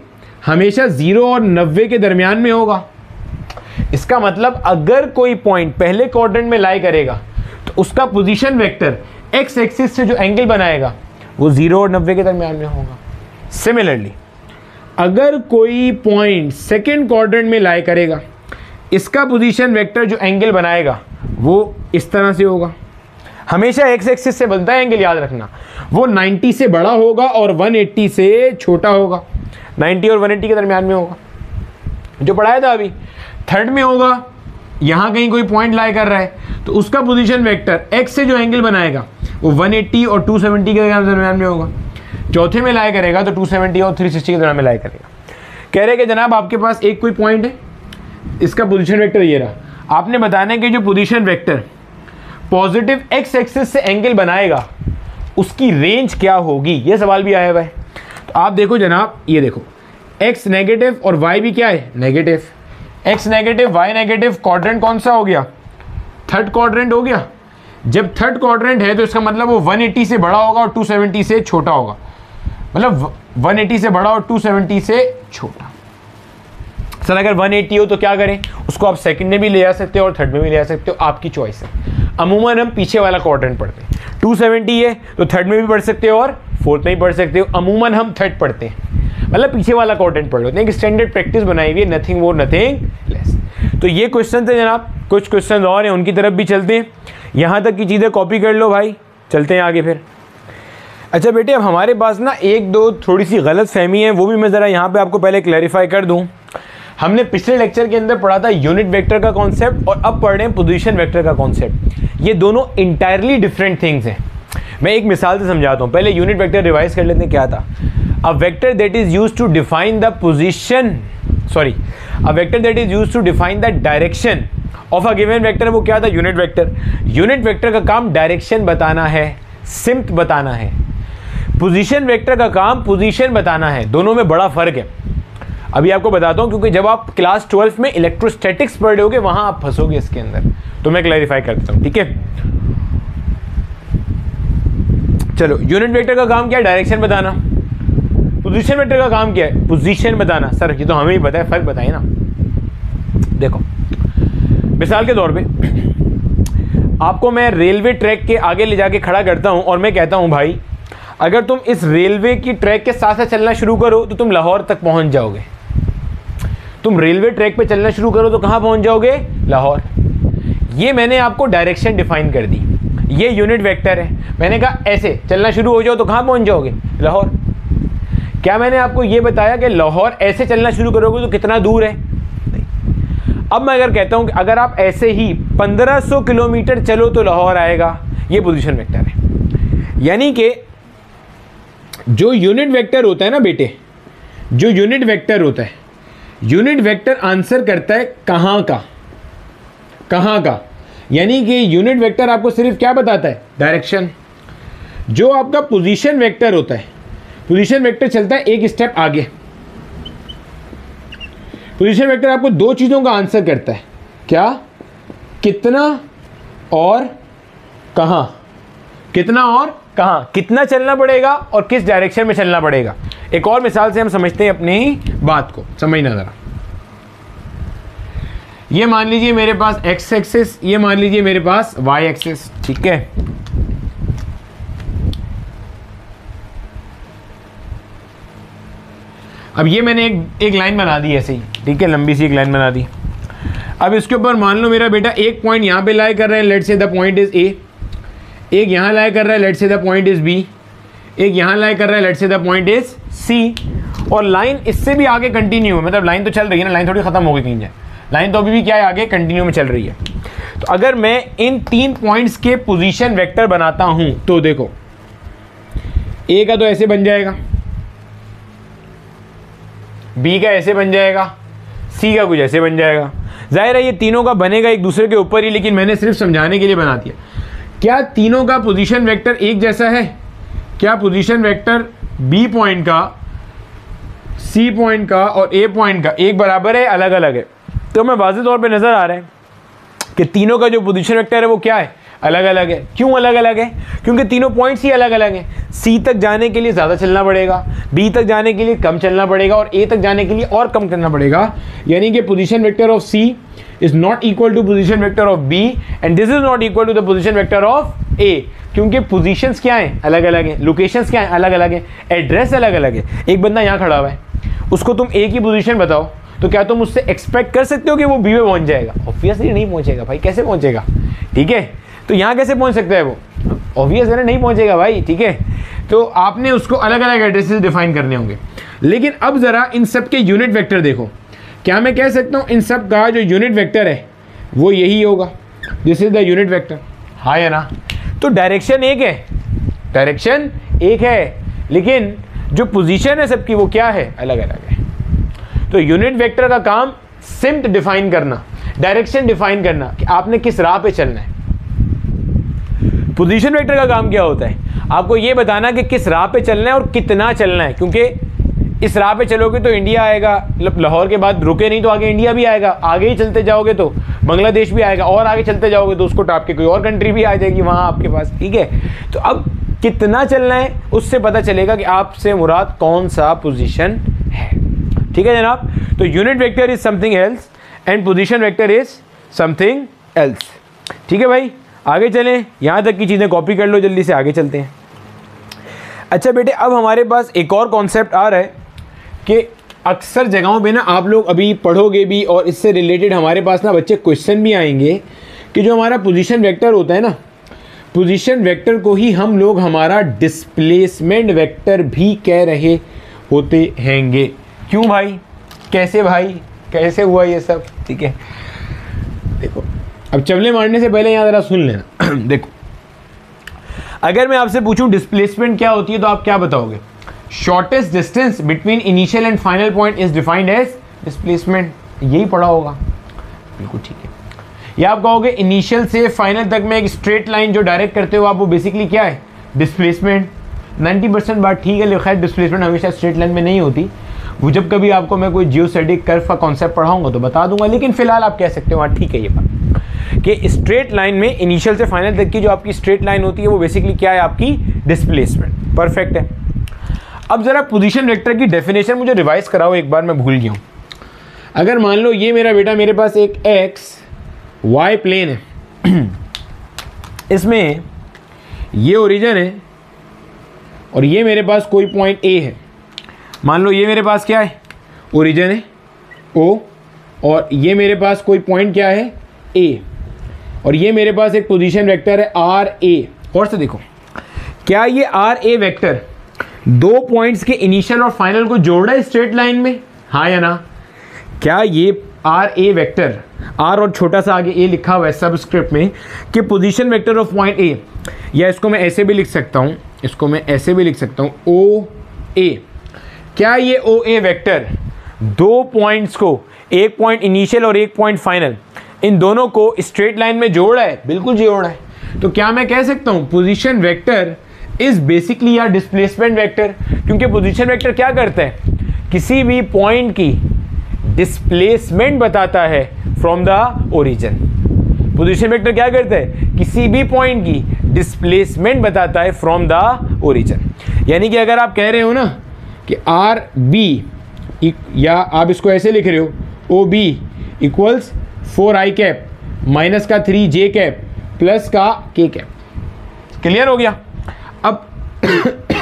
हमेशा 0 और 90 के दरमियान में होगा। इसका मतलब अगर कोई पॉइंट पहले क्वाड्रेंट में लाई करेगा तो उसका पोजीशन वेक्टर एक्स एक्सिस से जो एंगल बनाएगा वो 0 और 90 के दरमियान में होगा। सिमिलरली अगर कोई पॉइंट सेकेंड क्वाड्रेंट में लाई करेगा, इसका पोजीशन वेक्टर जो एंगल बनाएगा वो इस तरह से होगा। हमेशा एक्स एक्सिस से बनता है एंगल, याद रखना। वो 90 से बड़ा होगा और 180 से छोटा होगा। 90 और 180 के दरमियान में होगा, जो पढ़ाया था अभी। थर्ड में होगा, यहाँ कहीं कोई पॉइंट लाई कर रहा है तो उसका पोजीशन वेक्टर एक्स से जो एंगल बनाएगा वो 180 और 270 के दरमियान में होगा। चौथे में लाई करेगा तो 270 और 360 के दरमियान में लाई करेगा। कह रहे कि जनाब आपके पास एक कोई पॉइंट है, इसका पोजीशन वेक्टर ये रहा। आपने बताना है कि जो position vector positive x axis से एंगल बनाएगा उसकी रेंज क्या होगी। ये सवाल भी आया हुआ है। तो आप देखो जनाब, ये देखो एक्स नेगेटिव और वाई भी क्या है? Negative. X negative Y negative, quadrant कौन सा हो गया? थर्ड क्वाड्रेंट हो गया। जब थर्ड क्वाड्रेंट है तो इसका मतलब वो 180 से बड़ा होगा और 270 से छोटा होगा। मतलब 180 से बड़ा और 270 से छोटा। सर अगर 180 हो तो क्या करें? उसको आप सेकंड में भी ले जा सकते हो और थर्ड में भी ले जा सकते हो, आपकी चॉइस है। अमूमन हम पीछे वाला क्वाड्रेंट पढ़ते हैं। 270 है तो थर्ड में भी पढ़ सकते हो और फोर्थ में भी पढ़ सकते हो। अमूमन हम थर्ड पढ़ते हैं, मतलब पीछे वाला क्वाड्रेंट पढ़ लो। एक स्टैंडर्ड प्रैक्टिस बनाई हुई है, नथिंग मोर नथिंग लेस। तो ये क्वेश्चन थे जनाब, कुछ क्वेश्चन और हैं उनकी तरफ भी चलते हैं। यहाँ तक की चीज़ें कॉपी कर लो भाई, चलते हैं आगे फिर। अच्छा बेटे, अब हमारे पास ना एक दो थोड़ी सी गलत फहमी है, वो भी मैं ज़रा यहाँ पे आपको पहले क्लैरिफाई कर दूँ। हमने पिछले लेक्चर के अंदर पढ़ा था यूनिट वेक्टर का कॉन्सेप्ट और अब पढ़ रहे हैं पोजीशन वेक्टर का कॉन्सेप्ट। ये दोनों इंटायरली डिफरेंट थिंग्स हैं। मैं एक मिसाल से समझाता हूँ, पहले यूनिट वेक्टर रिवाइज कर लेते हैं। क्या था? A vector that is used to define the position, sorry, a vector that is used to define the direction of a given vector. वो क्या था? Unit vector. यूनिट वेक्टर का काम डायरेक्शन बताना है, सिम्त बताना है। पोजीशन वेक्टर का काम पोजीशन बताना है। दोनों में बड़ा फर्क है, अभी आपको बताता हूं, क्योंकि जब आप क्लास 12 में इलेक्ट्रोस्टैटिक्स पढ़ रहे होगे वहां आप फंसोगे इसके अंदर, तो मैं क्लैरिफाई कर देता हूं, ठीक है। चलो, यूनिट वेक्टर का काम क्या है? डायरेक्शन बताना। पोजीशन वेक्टर का काम क्या है? पोजीशन बताना। सर ये तो हमें ही पता है, फर्क बताइए ना। देखो, मिसाल के तौर पे आपको मैं रेलवे ट्रैक के आगे ले जाके खड़ा करता हूं और मैं कहता हूं भाई, अगर तुम इस रेलवे की ट्रैक के साथ साथ चलना शुरू करो तो तुम लाहौर तक पहुंच जाओगे। तुम रेलवे ट्रैक पे चलना शुरू करो तो कहां पहुंच जाओगे? लाहौर। ये मैंने आपको डायरेक्शन डिफाइन कर दी। ये यूनिट वेक्टर है। मैंने कहा ऐसे चलना शुरू हो जाओ तो कहां पहुंच जाओगे? लाहौर। क्या मैंने आपको ये बताया कि लाहौर ऐसे चलना शुरू करोगे तो कितना दूर है? नहीं। अब मैं अगर कहता हूं कि अगर आप ऐसे ही 1500 किलोमीटर चलो तो लाहौर आएगा, ये पोजीशन वेक्टर है। यानी कि जो यूनिट वेक्टर होता है ना बेटे, जो यूनिट वेक्टर होता है, यूनिट वेक्टर आंसर करता है कहां का, कहां का। यानी कि यूनिट वेक्टर आपको सिर्फ क्या बताता है? डायरेक्शन। जो आपका पोजीशन वेक्टर होता है, पोजीशन वेक्टर चलता है एक स्टेप आगे। पोजीशन वेक्टर आपको दो चीजों का आंसर करता है। क्या? कितना और कहां। कितना और कहां, कितना चलना पड़ेगा और किस डायरेक्शन में चलना पड़ेगा। एक और मिसाल से हम समझते हैं अपनी बात को, समझना जरा। ये मान लीजिए मेरे पास एक्स एक्सिस, ये मान लीजिए मेरे पास वाई एक्सिस, ठीक है। अब ये मैंने एक लाइन बना दी ऐसे ही, ठीक है, लंबी सी एक लाइन बना दी। अब इसके ऊपर मान लो मेरा बेटा एक पॉइंट यहां पे लाई कर रहा है, let's say the point is a. एक यहाँ लाई कर रहा है, let's say the point is B. एक यहाँ लाई कर रहा है, let's say the point is सी। और लाइन इससे भी आगे कंटिन्यू है, मतलब लाइन तो चल रही है ना, लाइन थोड़ी खत्म हो गई कहीं जाए, लाइन तो अभी भी क्या है, आगे कंटिन्यू में चल रही है। तो अगर मैं इन 3 पॉइंट्स के पोजीशन वेक्टर बनाता हूं तो देखो, ए का तो ऐसे बन जाएगा, बी का ऐसे बन जाएगा, सी का कुछ ऐसे बन जाएगा। जाहिर है ये तीनों का बनेगा एक दूसरे के ऊपर ही, लेकिन मैंने सिर्फ समझाने के लिए बना दिया। क्या तीनों का पोजीशन वेक्टर एक जैसा है? क्या पोजीशन वेक्टर बी पॉइंट का, सी पॉइंट का और ए पॉइंट का एक बराबर है, अलग अलग है? तो हमें वाज़ेह तौर पे नज़र आ रहा है कि तीनों का जो पोजीशन वेक्टर है वो क्या है? अलग अलग है। क्यों अलग अलग है? क्योंकि तीनों पॉइंट्स ही अलग अलग हैं। सी तक जाने के लिए ज़्यादा चलना पड़ेगा, बी तक जाने के लिए कम चलना पड़ेगा और ए तक जाने के लिए और कम करना पड़ेगा। यानी कि position vector of C is not equal to position vector of B and this is not equal to the position vector of A, क्योंकि पोजीशंस क्या हैं? अलग अलग हैं। लोकेशंस क्या हैं? अलग अलग हैं। एड्रेस अलग अलग है। एक बंदा यहाँ खड़ा हुआ है, उसको तुम ए की पोजीशन बताओ तो क्या तुम उससे एक्सपेक्ट कर सकते हो कि वो बी में पहुंच जाएगा? ऑब्वियसली नहीं पहुंचेगा भाई। कैसे पहुंचेगा? ठीक है, तो यहाँ कैसे पहुंच सकता है वो? ऑब्वियस है ना, नहीं पहुंचेगा भाई। ठीक है, तो आपने उसको अलग अलग एड्रेसेस डिफाइन करने होंगे। लेकिन अब जरा इन सब के यूनिट वेक्टर देखो। क्या मैं कह सकता हूँ इन सब का जो यूनिट वेक्टर है वो यही होगा, this is the unit vector, हाँ या ना? तो डायरेक्शन एक है, डायरेक्शन एक है, लेकिन जो पोजीशन है सबकी वो क्या है? अलग अलग है। तो यूनिट वेक्टर का काम सिम्ट डिफाइन करना, डायरेक्शन डिफाइन करना कि आपने किस राह पे चलना है। पोजीशन वेक्टर का काम क्या होता है? आपको ये बताना कि किस राह पे चलना है और कितना चलना है, क्योंकि इस राह पे चलोगे तो इंडिया आएगा, लाहौर के बाद रुके नहीं तो आगे इंडिया भी आएगा, आगे ही चलते जाओगे तो बांग्लादेश भी आएगा, और आगे चलते जाओगे तो उसको टाप के कोई और कंट्री भी आ जाएगी वहाँ आपके पास। ठीक है, तो अब कितना चलना है उससे पता चलेगा कि आपसे मुराद कौन सा पोजीशन है। ठीक है जनाब, तो unit vector is something else and position vector is something else. ठीक है भाई, आगे चलें, यहाँ तक की चीज़ें कॉपी कर लो, जल्दी से आगे चलते हैं। अच्छा बेटे, अब हमारे पास एक और कॉन्सेप्ट आ रहा है कि अक्सर जगहों पे ना आप लोग अभी पढ़ोगे भी और इससे रिलेटेड हमारे पास ना बच्चे क्वेश्चन भी आएंगे कि जो हमारा पोजीशन वेक्टर होता है ना, पोजीशन वेक्टर को ही हम लोग हमारा डिस्प्लेसमेंट वेक्टर भी कह रहे होते हैंगे। क्यों भाई, कैसे भाई, कैसे हुआ ये सब? ठीक है, देखो अब चवले मारने से पहले यहाँ ज़रा सुन लेना। देखो, अगर मैं आपसे पूछूं डिस्प्लेसमेंट क्या होती है तो आप क्या बताओगे? Shortest distance between initial and final point is defined as displacement. यही पढ़ा होगा, बिल्कुल ठीक है। या आप कहोगे इनिशियल से फाइनल तक में एक स्ट्रेट लाइन जो डायरेक्ट करते हो आप, वो बेसिकली क्या है? डिस्प्लेसमेंट। 90% बात ठीक है, लेकिन खैर डिस्प्लेसमेंट हमेशा स्ट्रेट लाइन में नहीं होती। वो जब कभी आपको मैं कोई जियोसेडिक कर्व का कॉन्सेप्ट पढ़ाऊंगा तो बता दूंगा, लेकिन फिलहाल आप कह सकते हो हाँ ठीक है ये बात कि स्ट्रेट लाइन में इनिशियल से फाइनल तक की जो आपकी स्ट्रेट लाइन होती है वो बेसिकली क्या है? आपकी डिस्प्लेसमेंट। परफेक्ट है। अब जरा पोजीशन वेक्टर की डेफिनेशन मुझे रिवाइज कराओ एक बार, मैं भूल गया हूँ। अगर मान लो ये मेरा बेटा, मेरे पास एक एक्स वाई प्लेन है, इसमें ये ओरिजिन है और ये मेरे पास कोई पॉइंट ए है। मान लो ये मेरे पास क्या है? ओरिजिन है ओ, और ये मेरे पास कोई पॉइंट क्या है? ए, और ये मेरे पास एक पोजीशन वेक्टर है आर ए। और से देखो, क्या ये आर ए वेक्टर दो पॉइंट्स के इनिशियल और फाइनल को जोड़ रहा है स्ट्रेट लाइन में? हाँ या ना? क्या ये आर ए वेक्टर, आर और छोटा सा आगे ए लिखा हुआ है सबस्क्रिप्ट में कि पोजीशन वेक्टर ऑफ पॉइंट ए, या इसको मैं ऐसे भी लिख सकता हूँ, इसको मैं ऐसे भी लिख सकता हूँ ओ ए। क्या ये ओ ए वेक्टर दो पॉइंट्स को, एक पॉइंट इनिशियल और एक पॉइंट फाइनल, इन दोनों को स्ट्रेट लाइन में जोड़ रहा है? बिल्कुल जोड़ रहा है। तो क्या मैं कह सकता हूँ पोजीशन वेक्टर इज बेसिकली या डिस्प्लेसमेंट वेक्टर? क्योंकि पोजीशन वेक्टर क्या करता है? किसी भी पॉइंट की डिस्प्लेसमेंट बताता है from the origin. Position vector क्या करता है? किसी भी पॉइंट की डिस्प्लेसमेंट बताता है फ्रॉम द ओरिजिन। यानी कि अगर आप कह रहे हो ना कि आर बी, या आप इसको ऐसे लिख रहे हो O B equals 4i cap minus का 3j कैप प्लस का k कैप। क्लियर हो गया? अब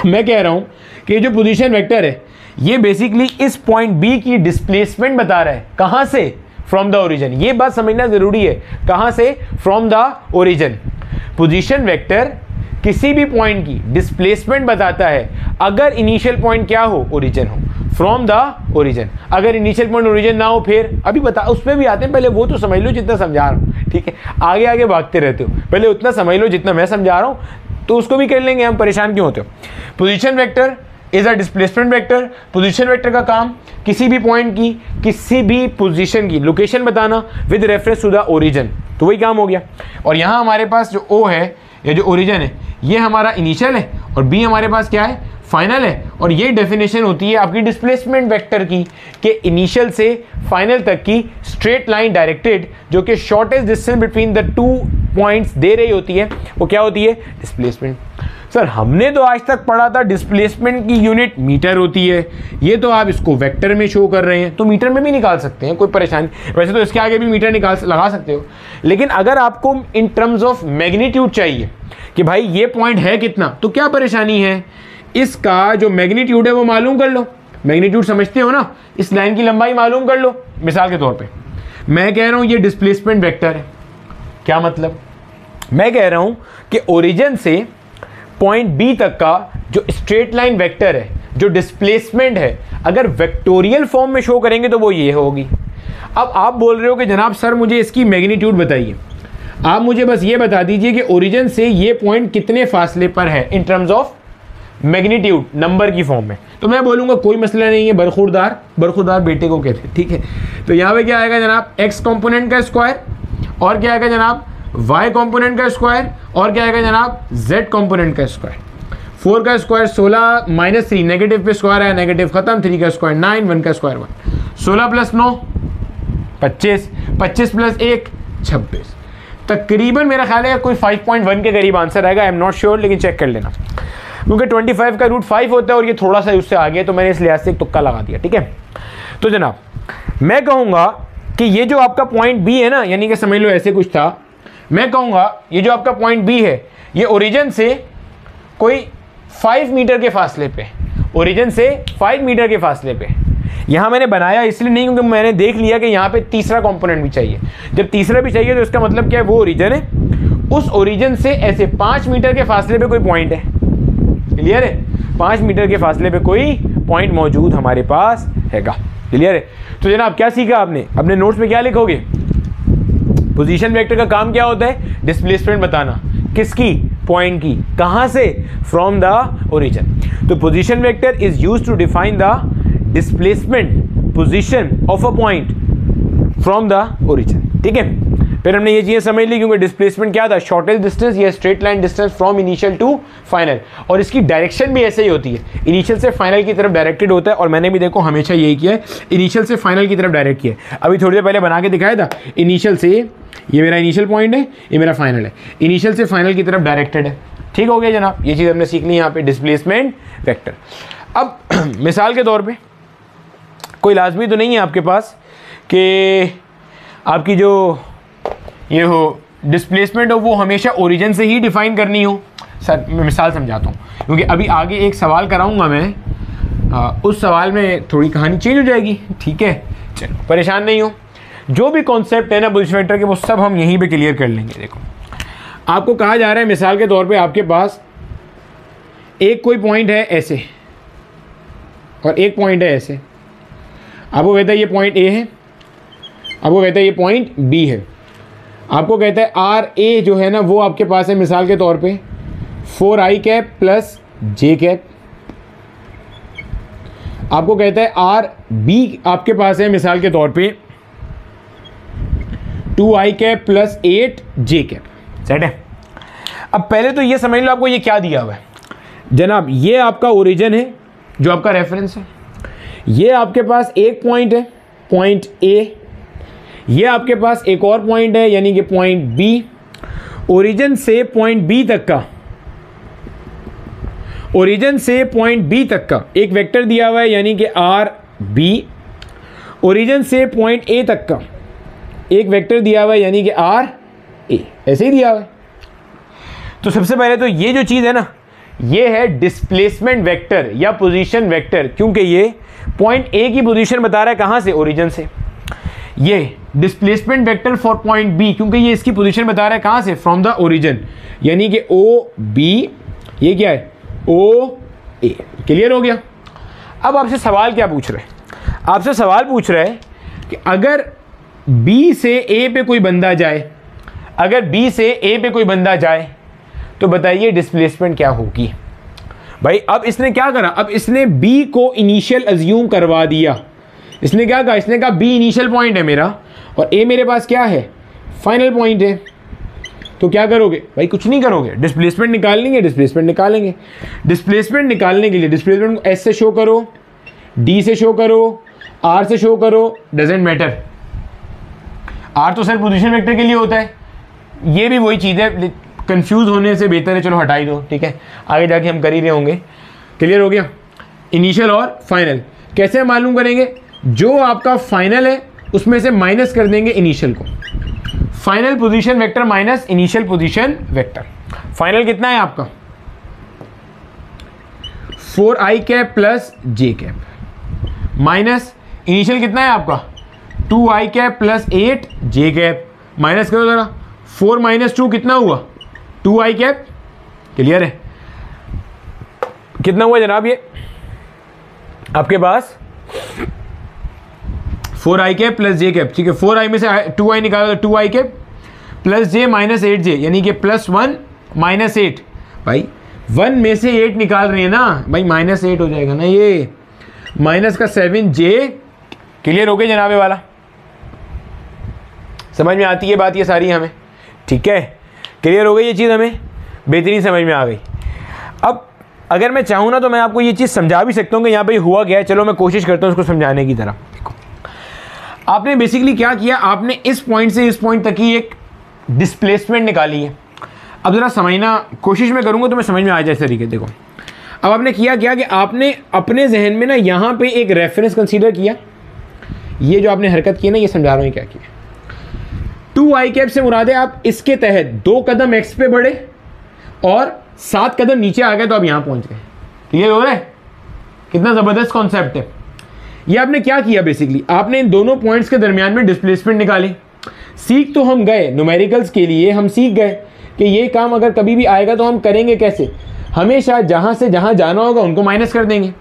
मैं कह रहा हूं कि जो पोजीशन वेक्टर है ये बेसिकली इस पॉइंट बी की डिस्प्लेसमेंट बता रहा है। कहां से? From the origin. ये बात समझना जरूरी है, कहां से? From the origin. Position vector किसी भी पॉइंट की डिस्प्लेसमेंट बताता है अगर इनिशियल पॉइंट क्या हो? ओरिजिन हो, फ्रॉम द ओरिजिन। अगर इनिशियल पॉइंट ओरिजिन ना हो फिर, अभी बता, उसमें भी आते हैं, पहले वो तो समझ लो जितना समझा रहा हूँ, ठीक है? आगे आगे भागते रहते हो, पहले उतना समझ लो जितना मैं समझा रहा हूँ, तो उसको भी कर लेंगे हम, परेशान क्यों होते हो? Position vector is a displacement vector. Position vector का काम किसी भी पॉइंट की, किसी भी पोजीशन की लोकेशन बताना with reference to the origin, तो वही काम हो गया। और यहाँ हमारे पास जो ओ है या जो ओरिजिन है ये हमारा इनिशियल है और बी हमारे पास क्या है? फाइनल है। और ये डेफिनेशन होती है आपकी डिस्प्लेसमेंट वेक्टर की कि इनिशियल से फाइनल तक की स्ट्रेट लाइन डायरेक्टेड जो कि shortest distance between the two points दे रही होती है, वो क्या होती है? डिस्प्लेसमेंट। सर हमने तो आज तक पढ़ा था डिस्प्लेसमेंट की यूनिट मीटर होती है, ये तो आप इसको वेक्टर में शो कर रहे हैं, तो मीटर में भी निकाल सकते हैं, कोई परेशानी। वैसे तो इसके आगे भी मीटर लगा सकते हो, लेकिन अगर आपको इन टर्म्स ऑफ मैग्नीट्यूड चाहिए कि भाई ये पॉइंट है कितना, तो क्या परेशानी है? इसका जो मैग्नीट्यूड है वो मालूम कर लो। मैग्नीट्यूड समझते हो ना? इस लाइन की लंबाई मालूम कर लो। मिसाल के तौर पे मैं कह रहा हूं ये डिस्प्लेसमेंट वेक्टर है। क्या मतलब? मैं कह रहा हूं कि ओरिजिन से पॉइंट बी तक का जो स्ट्रेट लाइन वेक्टर है, जो डिस्प्लेसमेंट है, अगर वेक्टोरियल फॉर्म में शो करेंगे तो वो ये होगी। अब आप बोल रहे हो कि जनाब सर मुझे इसकी मैग्नीट्यूड बताइए। आप मुझे बस ये बता दीजिए कि ओरिजिन से ये पॉइंट कितने फासले पर है in terms of magnitude, number की फॉर्म में। तो मैं बोलूँगा कोई मसला नहीं है, बरखुरदार बेटे को कहते हैं, ठीक है? तो यहाँ पे क्या आएगा जनाब? एक्स कॉम्पोनेंट का स्क्वायर, और क्या आएगा जनाब? वाई कॉम्पोनेंट का स्क्वायर, और क्या आएगा जनाब? जेड कॉम्पोनेंट का स्क्वायर। 4 का स्क्वायर 16 माइनस 3, नेगेटिव पे स्क्वायर है, नेगेटिव खत्म, 3 का स्क्वायर 9, 1 का स्क्वायर 1, 16 प्लस 9 25, 25 प्लस 1 26। तकरीबन मेरा ख्याल है कोई 5.1 के करीब आंसर आएगा। आई एम नॉट श्योर, लेकिन चेक कर लेना, क्योंकि 25 का रूट 5 होता है और ये थोड़ा सा उससे आगे, तो मैंने इस लिहाज से एक तुक्का लगा दिया, ठीक है? तो जनाब मैं कहूँगा कि ये जो आपका पॉइंट बी है ना, यानी कि समझ लो ऐसे कुछ था मैं कहूँगा ये जो आपका पॉइंट बी है ये ओरिजिन से कोई 5 मीटर के फासले पे, ओरिजिन से 5 मीटर के फासले पे। यहाँ मैंने बनाया इसलिए नहीं क्योंकि मैंने देख लिया कि यहाँ पे तीसरा कंपोनेंट भी चाहिए। जब तीसरा भी चाहिए तो इसका मतलब क्या है, वो ओरिजिन है, उस ओरिजिन से ऐसे 5 मीटर के फासले पे कोई पॉइंट है। क्लियर है? 5 मीटर के फासले पे कोई पॉइंट मौजूद हमारे पास हैगा। क्लियर है? तो जनाब क्या सीखा आपने? अपने नोट्स में क्या लिखोगे? पोजीशन वेक्टर का काम क्या होता है? डिस्प्लेसमेंट बताना। किसकी? पॉइंट की। कहाँ से? From the origin. तो position vector is used to define the displacement position of a point from the origin. ठीक है, फिर हमने ये चीज़ें समझ ली क्योंकि डिस्प्लेसमेंट क्या था? शॉर्टेस्ट डिस्टेंस या straight line distance from initial to final, और इसकी डायरेक्शन भी ऐसे ही होती है, इनिशियल से फाइनल की तरफ डायरेक्टेड होता है। और मैंने भी देखो हमेशा यही किया है, इनिशियल से फाइनल की तरफ डायरेक्ट किया है। अभी थोड़ी देर पहले बना के दिखाया था, इनिशियल से, ये मेरा इनिशियल पॉइंट है, ये मेरा फाइनल है, इनिशियल से फाइनल की तरफ डायरेक्टेड है। ठीक हो गया जनाब, ये चीज़ हमने सीख ली यहाँ पे डिस्प्लेसमेंट वेक्टर। अब मिसाल के तौर पे कोई लाजमी तो नहीं है आपके पास कि आपकी जो ये हो डिस्प्लेसमेंट हो वो हमेशा ओरिजिन से ही डिफाइन करनी हो। सर मैं मिसाल समझाता हूँ, क्योंकि अभी आगे एक सवाल कराऊंगा मैं, उस सवाल में थोड़ी कहानी चेंज हो जाएगी। ठीक है, चलो परेशान नहीं हो, जो भी कॉन्सेप्ट है ना पोजीशन वेक्टर के वो सब हम यहीं पे क्लियर कर लेंगे। देखो आपको कहा जा रहा है मिसाल के तौर पे आपके पास एक कोई पॉइंट है ऐसे और एक पॉइंट है ऐसे। आपको कहता है ये पॉइंट ए है, आपको कहता है ये पॉइंट बी है, आपको कहता है आर ए जो है ना वो आपके पास है मिसाल के तौर पे 4i कैप प्लस जे कैप। आपको कहता है आर बी आपके पास है मिसाल के तौर पे 2i cap plus 8j cap. Set है? अब पहले तो ये समझ लो आपको ये क्या दिया हुआ है जनाब। ये आपका ओरिजिन है जो आपका रेफरेंस है, ये आपके पास एक पॉइंट है पॉइंट ए, ये आपके पास एक और पॉइंट है यानी कि पॉइंट बी। ओरिजिन से पॉइंट बी तक का, ओरिजिन से पॉइंट बी तक का एक वेक्टर दिया हुआ है यानी कि आर बी। ओरिजिन से पॉइंट ए तक का एक वेक्टर दिया हुआ है यानी कि आर ए, ऐसे ही दिया हुआ है। तो सबसे पहले तो ये जो चीज़ है ना ये है डिस्प्लेसमेंट वेक्टर या पोजीशन वेक्टर, क्योंकि ये पॉइंट ए की पोजीशन बता रहा है कहाँ से? ओरिजिन से। ये displacement vector for point B, क्योंकि ये इसकी पोजीशन बता रहा है कहाँ से? फ्रॉम द ओरिजिन, यानी कि ओ बी, ये क्या है? ओ ए। क्लियर हो गया? अब आपसे सवाल क्या पूछ रहे हैं? आपसे सवाल पूछ रहे हैं कि अगर बी से ए पे कोई बंदा जाए, अगर बी से ए पे कोई बंदा जाए तो बताइए डिस्प्लेसमेंट क्या होगी? भाई अब इसने क्या करा? अब इसने बी को इनिशियल अज्यूम करवा दिया। इसने क्या कहा? इसने कहा बी इनिशियल पॉइंट है मेरा और ए मेरे पास क्या है? फाइनल पॉइंट है। तो क्या करोगे भाई? कुछ नहीं करोगे, डिस्प्लेसमेंट निकालेंगे, डिस्प्लेसमेंट निकालेंगे। डिस्प्लेसमेंट निकालने के लिए डिस्प्लेसमेंट को एस से शो करो, डी से शो करो, आर से शो करो, डजेंट मैटर। आर तो सर पोजीशन वेक्टर के लिए होता है, ये भी वही चीज़ है, कंफ्यूज होने से बेहतर है चलो हटा ही दो। ठीक है, आगे जाके हम कर ही रहे होंगे। क्लियर हो गया? इनिशियल और फाइनल कैसे मालूम करेंगे? जो आपका फाइनल है उसमें से माइनस कर देंगे इनिशियल को। Final position vector minus initial position vector. Final कितना है आपका? 4i कैप प्लस जे कैप माइनस इनिशियल कितना है आपका? 2i cap plus 8j cap. Minus करो जरा, 4 माइनस 2 कितना हुआ? 2i cap. क्लियर है? कितना हुआ जनाब? ये आपके पास 4i कैप प्लस जे कैप। ठीक है, 4i में से 2i निकालो तो 2i कैप प्लस जे माइनस 8j, यानी कि प्लस 1 माइनस 8। भाई 1 में से 8 निकाल रहे हैं ना भाई, माइनस 8 हो जाएगा ना, ये माइनस का 7j। क्लियर हो गया जनाबे वाला? समझ में आती है बात ये सारी हमें? ठीक है, क्लियर हो गई ये चीज़, हमें बेहतरीन समझ में आ गई। अब अगर मैं चाहूँ ना तो मैं आपको ये चीज़ समझा भी सकता हूँ कि यहाँ पे हुआ क्या है। चलो मैं कोशिश करता हूँ उसको समझाने की तरह। देखो आपने बेसिकली क्या किया, आपने इस पॉइंट से इस पॉइंट तक की एक डिस्प्लेसमेंट निकाली है। अब ज़रा समझना कोशिश में करूँगा तो मैं समझ में आ जाए इस तरीके। देखो अब आपने किया क्या कि आपने अपने जहन में ना यहाँ पे एक रेफरेंस कंसीडर किया। ये जो आपने हरकत की ना, ये समझा रहा हूँ क्या किया। 2i कैप से मुराद है आप इसके तहत 2 कदम x पे बढ़े और 7 कदम नीचे आ गए तो आप यहां पहुंच गए। क्लियर हो रहा है? कितना जबरदस्त कॉन्सेप्ट है। ये आपने क्या किया, बेसिकली आपने इन दोनों पॉइंट्स के दरमियान में डिस्प्लेसमेंट निकाली। सीख तो हम गए, न्यूमेरिकल्स के लिए हम सीख गए कि ये काम अगर कभी भी आएगा तो हम करेंगे कैसे, हमेशा जहां से जहां जाना होगा उनको माइनस कर देंगे।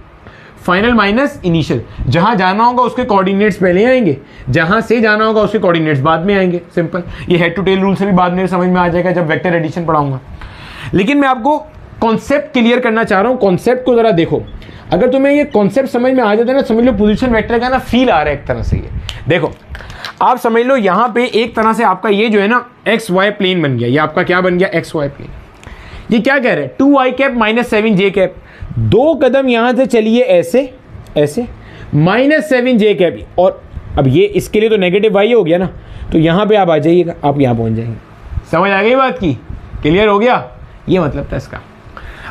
फाइनल माइनस इनिशियल, जहां जाना होगा उसके कोऑर्डिनेट्स पहले आएंगे, जहां से जाना होगा उसके कोऑर्डिनेट्स बाद में आएंगे। सिंपल। ये हेड टू टेल रूल से भी बाद में समझ में आ जाएगा जब वेक्टर एडिशन पढ़ाऊंगा। लेकिन मैं आपको कॉन्सेप्ट क्लियर करना चाह रहा हूं। कॉन्सेप्ट को जरा देखो, अगर तुम्हें ये कॉन्सेप्ट समझ में आ जाता है ना, समझ लो पोजीशन वेक्टर का ना फील आ रहा है एक तरह से। ये देखो, आप समझ लो यहाँ पे एक तरह से आपका ये जो है ना एक्स वाई प्लेन बन गया। ये आपका क्या बन गया? X Y plane. ये क्या कह रहे हैं? 2i cap minus 7j cap. 2 कदम यहां से चलिए ऐसे ऐसे, माइनस 7j कैप। और अब ये इसके लिए तो नेगेटिव y हो गया ना, तो यहां पे आप आ जाइएगा, आप यहां पहुंच जाएंगे। समझ आ गई बात की? क्लियर हो गया? ये मतलब था इसका।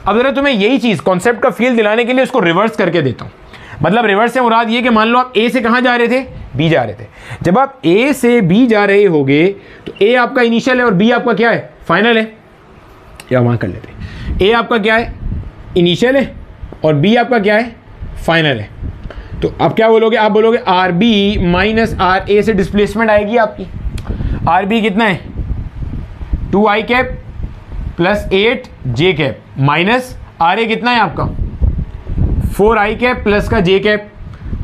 अब जरा तुम्हें यही चीज कॉन्सेप्ट का फील दिलाने के लिए उसको रिवर्स करके देता हूं। मतलब रिवर्स से मुराद ये कि मान लो आप ए से कहां जा रहे थे? बी जा रहे थे। जब आप ए से बी जा रहे होगे तो ए आपका इनिशियल है और बी आपका क्या है? फाइनल है। या वहां कर लेते हैं, ए आपका क्या है? इनिशियल है और बी आपका क्या है? फाइनल है। तो आप क्या बोलोगे? आप बोलोगे R B minus R A से डिस्प्लेसमेंट आएगी आपकी। आर बी कितना है? 2i cap plus 8j cap minus R A कितना है आपका? 4i कैप प्लस का j कैप।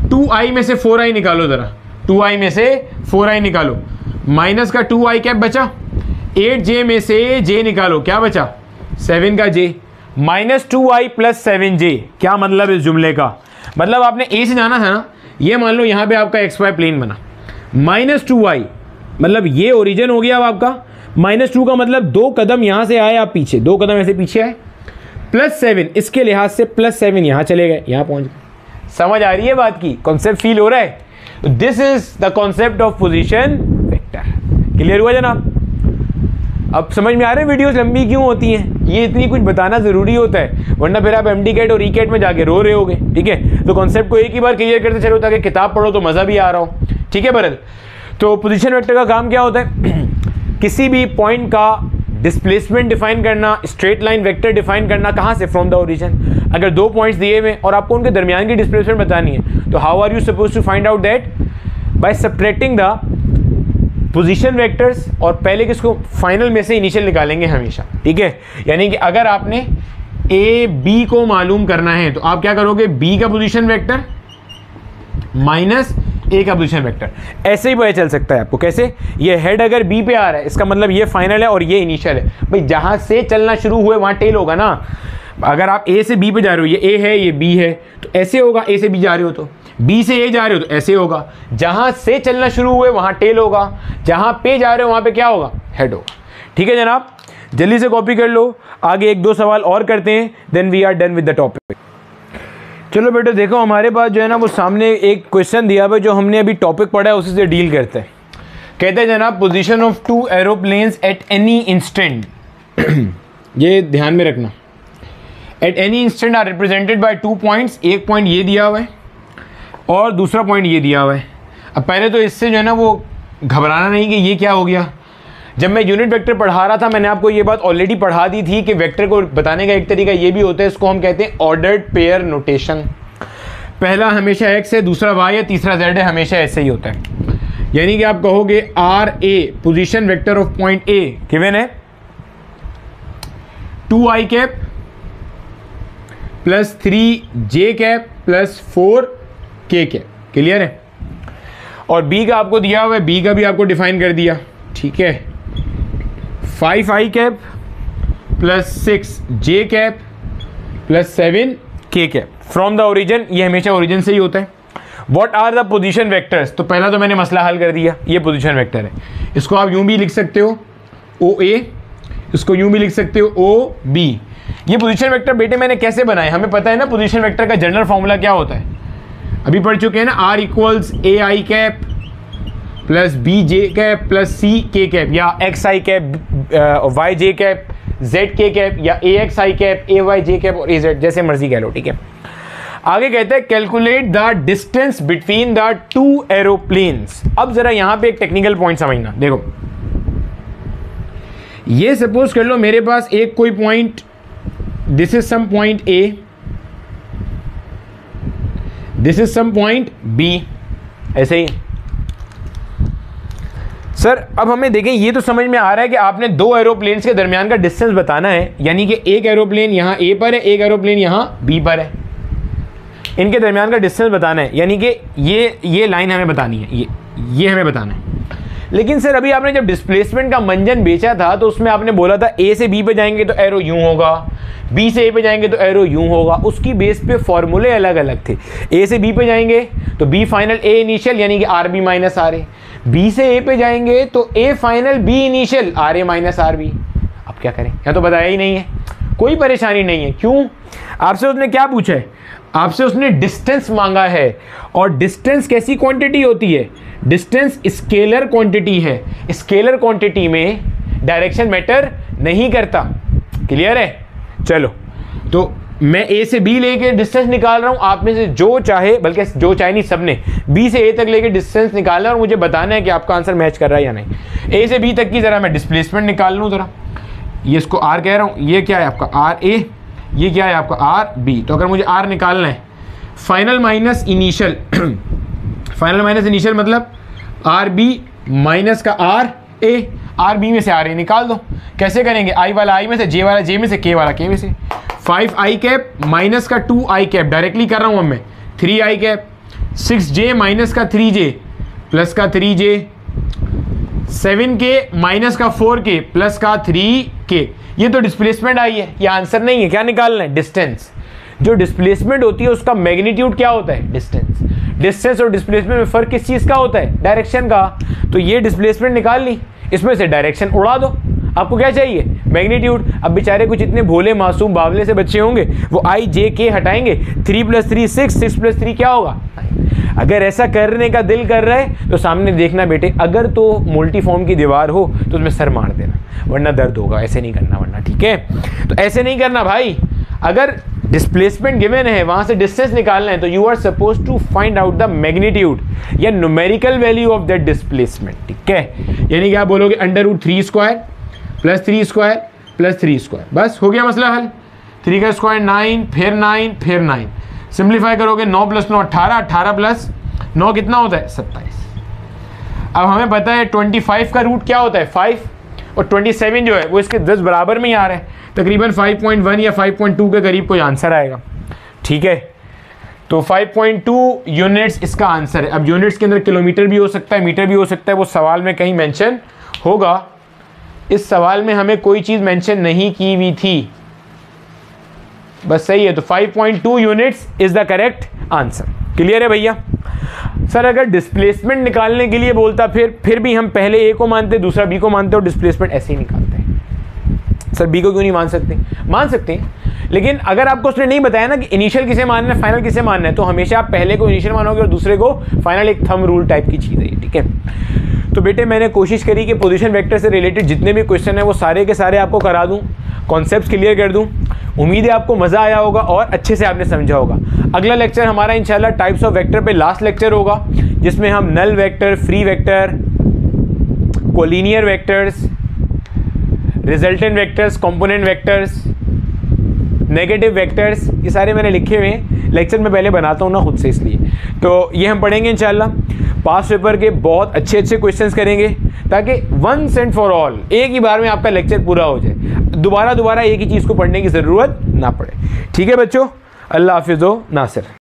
2i में से 4i निकालो जरा, 2i में से 4i निकालो, माइनस का 2i कैप बचा, 8j में से j निकालो, क्या बचा? 7 का j, minus 2i plus 7j। क्या मतलब इस जुमले का? मतलब आपने a से जाना था ना, ये मान लो यहाँ पे आपका एक्स वाई प्लेन बना, माइनस 2i मतलब ये ओरिजिन हो गया अब आपका। माइनस 2 का मतलब 2 कदम यहाँ से आए आप पीछे, 2 कदम ऐसे पीछे आए, प्लस 7 इसके लिहाज से प्लस 7 यहाँ चले गए, यहाँ पहुँच गए। समझ आ रही है बात की? कॉन्सेप्ट फील हो रहा है? This is the concept of position vector. Clear हुआ जनाब? अब समझ में आ रहे हैं वीडियोस लंबी क्यों होती हैं? ये इतनी कुछ बताना ज़रूरी होता है, वरना फिर आप एमडी कैट और ई कैट में जाके रो रहे होगे। ठीक है, तो कॉन्सेप्ट को एक ही बार क्लियर करते चलो ताकि किताब पढ़ो तो मज़ा भी आ रहा हो। ठीक है बरल? तो पोजीशन वेक्टर का काम क्या होता है? किसी भी पॉइंट का डिस्प्लेसमेंट डिफाइन करना, स्ट्रेट लाइन वेक्टर डिफाइन करना। कहाँ से? From the origin. अगर 2 पॉइंट्स दिए हुए और आपको उनके दरमियान की डिस्प्लेसमेंट बतानी है, तो how are you suppose to find out that? By subtracting the position vectors, और पहले किसको? फाइनल में से इनिशियल निकालेंगे हमेशा। ठीक है, यानी कि अगर आपने ए बी को मालूम करना है तो आप क्या करोगे? बी का पोजीशन वेक्टर माइनस ए का पोजीशन वेक्टर। ऐसे ही पता चल सकता है आपको। कैसे? ये हेड अगर बी पे आ रहा है, इसका मतलब ये फाइनल है और ये इनिशियल है। भाई जहां से चलना शुरू हुए वहां टेल होगा ना। अगर आप ए से बी पे जा रहे हो, ये ए है ये बी है, तो ऐसे होगा। ए से बी जा रहे हो तो, बी से ए जा रहे हो तो ऐसे होगा। जहां से चलना शुरू हुए वहां टेल होगा, जहां पे जा रहे हो वहां पे क्या होगा? हेड होगा। ठीक है जनाब, जल्दी से कॉपी कर लो। आगे 1-2 सवाल और करते हैं, then we are done with the topic. चलो बेटा देखो, हमारे पास जो है ना वो सामने एक क्वेश्चन दिया हुआ जो हमने अभी टॉपिक पढ़ा है उसी से डील करते हैं। कहते हैं जनाब, position of 2 aeroplanes at any instant. ये ध्यान में रखना, at any instant are represented by 2 points. एक पॉइंट ये दिया हुआ है और दूसरा पॉइंट ये दिया हुआ है। अब पहले तो इससे जो है ना वो घबराना नहीं कि ये क्या हो गया। जब मैं यूनिट वेक्टर पढ़ा रहा था मैंने आपको ये बात ऑलरेडी पढ़ा दी थी कि वेक्टर को बताने का एक तरीका ये भी होता है, इसको हम कहते हैं ऑर्डर्ड पेयर नोटेशन। पहला हमेशा x है, दूसरा y है, तीसरा z है, हमेशा ऐसे ही होता है। यानी कि आप कहोगे R A position vector of point A given है 2i cap plus 3j cap plus 4k cap. Clear है? और b का आपको दिया हुआ है, b का भी आपको डिफाइन कर दिया। ठीक है, 5i cap plus 6j cap plus 7k cap from the origin. ये हमेशा ओरिजिन से ही होता है। What are the position vectors? तो पहला तो मैंने मसला हल कर दिया, ये पोजीशन वेक्टर है। इसको आप यूं भी लिख सकते हो OA, इसको यूं भी लिख सकते हो OB। ये पोजीशन वेक्टर बेटे मैंने कैसे बनाए? हमें पता है ना पोजीशन वेक्टर का जनरल फॉर्मूला क्या होता है, अभी पढ़ चुके हैं ना। R equals AI cap plus BJ cap plus CK cap, या XI cap YJ cap ZK cap, या AXI कैप AYJ कैप और AZ, जैसे मर्जी कह लो। ठीक है, आगे कहते हैं calculate the distance between the 2 aeroplanes. अब जरा यहाँ पे एक टेक्निकल पॉइंट समझना। देखो ये सपोज कर लो मेरे पास एक कोई point, this is some point A, this is some point B, ऐसे ही। सर अब हमें देखें, ये तो समझ में आ रहा है कि आपने दो एरोप्लेन्स के दरमियान का डिस्टेंस बताना है, यानी कि एक एरोप्लेन यहाँ ए पर है, एक एरोप्लेन यहाँ बी पर है, इनके दरमियान का डिस्टेंस बताना है, यानी कि ये लाइन हमें बतानी है, ये हमें बताना है। लेकिन सर अभी आपने जब डिस्प्लेसमेंट का मंजन बेचा था तो उसमें आपने बोला था ए से बी पे जाएंगे तो एरो यूं होगा, बी से ए पे जाएंगे तो एरो यूं होगा, उसकी बेस पे फॉर्मूले अलग अलग थे। ए से बी पे जाएंगे तो बी फाइनल ए इनिशियल यानी कि R B minus R A, B से ए पे जाएंगे तो A final B initial R A minus R B. अब क्या करें, यहाँ तो बताया ही नहीं है, कोई परेशानी नहीं है। क्यों? आपसे उसने क्या पूछा है? आपसे उसने डिस्टेंस मांगा है, और डिस्टेंस कैसी क्वांटिटी होती है? डिस्टेंस स्केलर क्वांटिटी है, स्केलर क्वांटिटी में डायरेक्शन मैटर नहीं करता। क्लियर है? चलो, तो मैं ए से बी लेके डिस्टेंस निकाल रहा हूं, आप में से जो चाहे, बल्कि जो चाहे नहीं, सबने बी से ए तक लेके डिस्टेंस निकालना है और मुझे बताना है कि आपका आंसर मैच कर रहा है या नहीं। ए से बी तक की जरा मैं डिस्प्लेसमेंट निकाल लूँ जरा, ये इसको आर कह रहा हूँ, ये क्या है आपका आर ए, ये क्या है आपका आर बी। तो अगर मुझे आर निकालना है, final minus initial, final minus initial मतलब आर बी माइनस का आर ए, आर बी में से आर ए निकाल दो। कैसे करेंगे? आई वाला आई में से, जे वाला जे में से, के वाला के में से। 5 आई कैप माइनस का 2 आई कैप, डायरेक्टली कर रहा हूँ अब मैं, 3 आई कैप, 6 जे माइनस का 3 जे प्लस का 3 जे, 7 के माइनस का 4 के प्लस का 3 के। ये तो डिस्प्लेसमेंट आई है, ये आंसर नहीं है। क्या निकालना है? डिस्टेंस। जो डिस्प्लेसमेंट होती है उसका मैग्नीट्यूड क्या होता है? डिस्टेंस। डिस्टेंस और डिस्प्लेसमेंट में फर्क किस चीज़ का होता है? डायरेक्शन का। तो ये डिस्प्लेसमेंट निकाल ली, इसमें से डायरेक्शन उड़ा दो। आपको क्या चाहिए? मैग्नीट्यूड। अब बेचारे कुछ इतने भोले मासूम बावले से बच्चे होंगे, वो आई जे के हटाएंगे, 3 + 3 6, 6 + 3 क्या होगा? अगर ऐसा करने का दिल कर रहा है तो सामने देखना बेटे, अगर तो मल्टीफॉर्म की दीवार हो तो उसमें सर मार देना, वरना दर्द होगा। ऐसे नहीं करना वरना, ठीक है? तो ऐसे नहीं करना भाई। अगर डिस्प्लेसमेंट गिवन है, वहां से डिस्टेंस निकालना है, तो you are suppose to find out the magnitude या numerical value of that displacement. ठीक है? यानी कि आप बोलोगे √3² + 3² + 3², बस हो गया मसला हल। 3 का स्क्वायर 9, फिर 9, फिर 9। सिंप्लीफाई करोगे 9 + 9 18, 18 + 9 कितना होता है? 27। अब हमें पता है 25 का रूट क्या होता है? 5, और 27 जो है वो इसके 10 बराबर में ही आ रहा है, तकरीबन 5.1 या 5.2 के करीब कोई आंसर आएगा। ठीक है? तो 5.2 यूनिट्स इसका आंसर है। अब यूनिट्स के अंदर किलोमीटर भी हो सकता है, मीटर भी हो सकता है, वो सवाल में कहीं मेंशन होगा। इस सवाल में हमें कोई चीज़ मेंशन नहीं की हुई थी, बस सही है। तो 5.2 units is the correct answer. Clear है भैया? सर अगर डिस्प्लेसमेंट निकालने के लिए बोलता फिर भी हम पहले ए को मानते, दूसरा बी को मानते और डिस्प्लेसमेंट ऐसे ही निकालते हैं। सर बी को क्यों नहीं मान सकते? मान सकते हैं, लेकिन अगर आपको उसने नहीं बताया ना कि इनिशियल किसे मानना है, फाइनल किसे मानना है, तो हमेशा आप पहले को इनिशियल मानोगे और दूसरे को फाइनल। एक थंब रूल टाइप की चीज़ है ये। ठीक है? तो बेटे मैंने कोशिश करी कि पोजीशन वेक्टर से रिलेटेड जितने भी क्वेश्चन है वो सारे के सारे आपको करा दूं, कॉन्सेप्ट्स क्लियर कर दूं। उम्मीद है आपको मज़ा आया होगा और अच्छे से आपने समझा होगा। अगला लेक्चर हमारा इंशाल्लाह टाइप्स ऑफ वेक्टर पे लास्ट लेक्चर होगा, जिसमें हम null vector, free vector, collinear vectors, resultant vectors, component vectors, negative vectors, ये सारे मैंने लिखे हुए हैं। लेक्चर में पहले बनाता हूँ ना खुद से, इसलिए तो ये हम पढ़ेंगे इंशाल्लाह। पास्ट पेपर के बहुत अच्छे अच्छे क्वेश्चंस करेंगे, ताकि वंस एंड फॉर ऑल एक ही बार में आपका लेक्चर पूरा हो जाए, दोबारा एक ही चीज़ को पढ़ने की ज़रूरत ना पड़े। ठीक है बच्चों? अल्लाह हाफिज़। नासिर।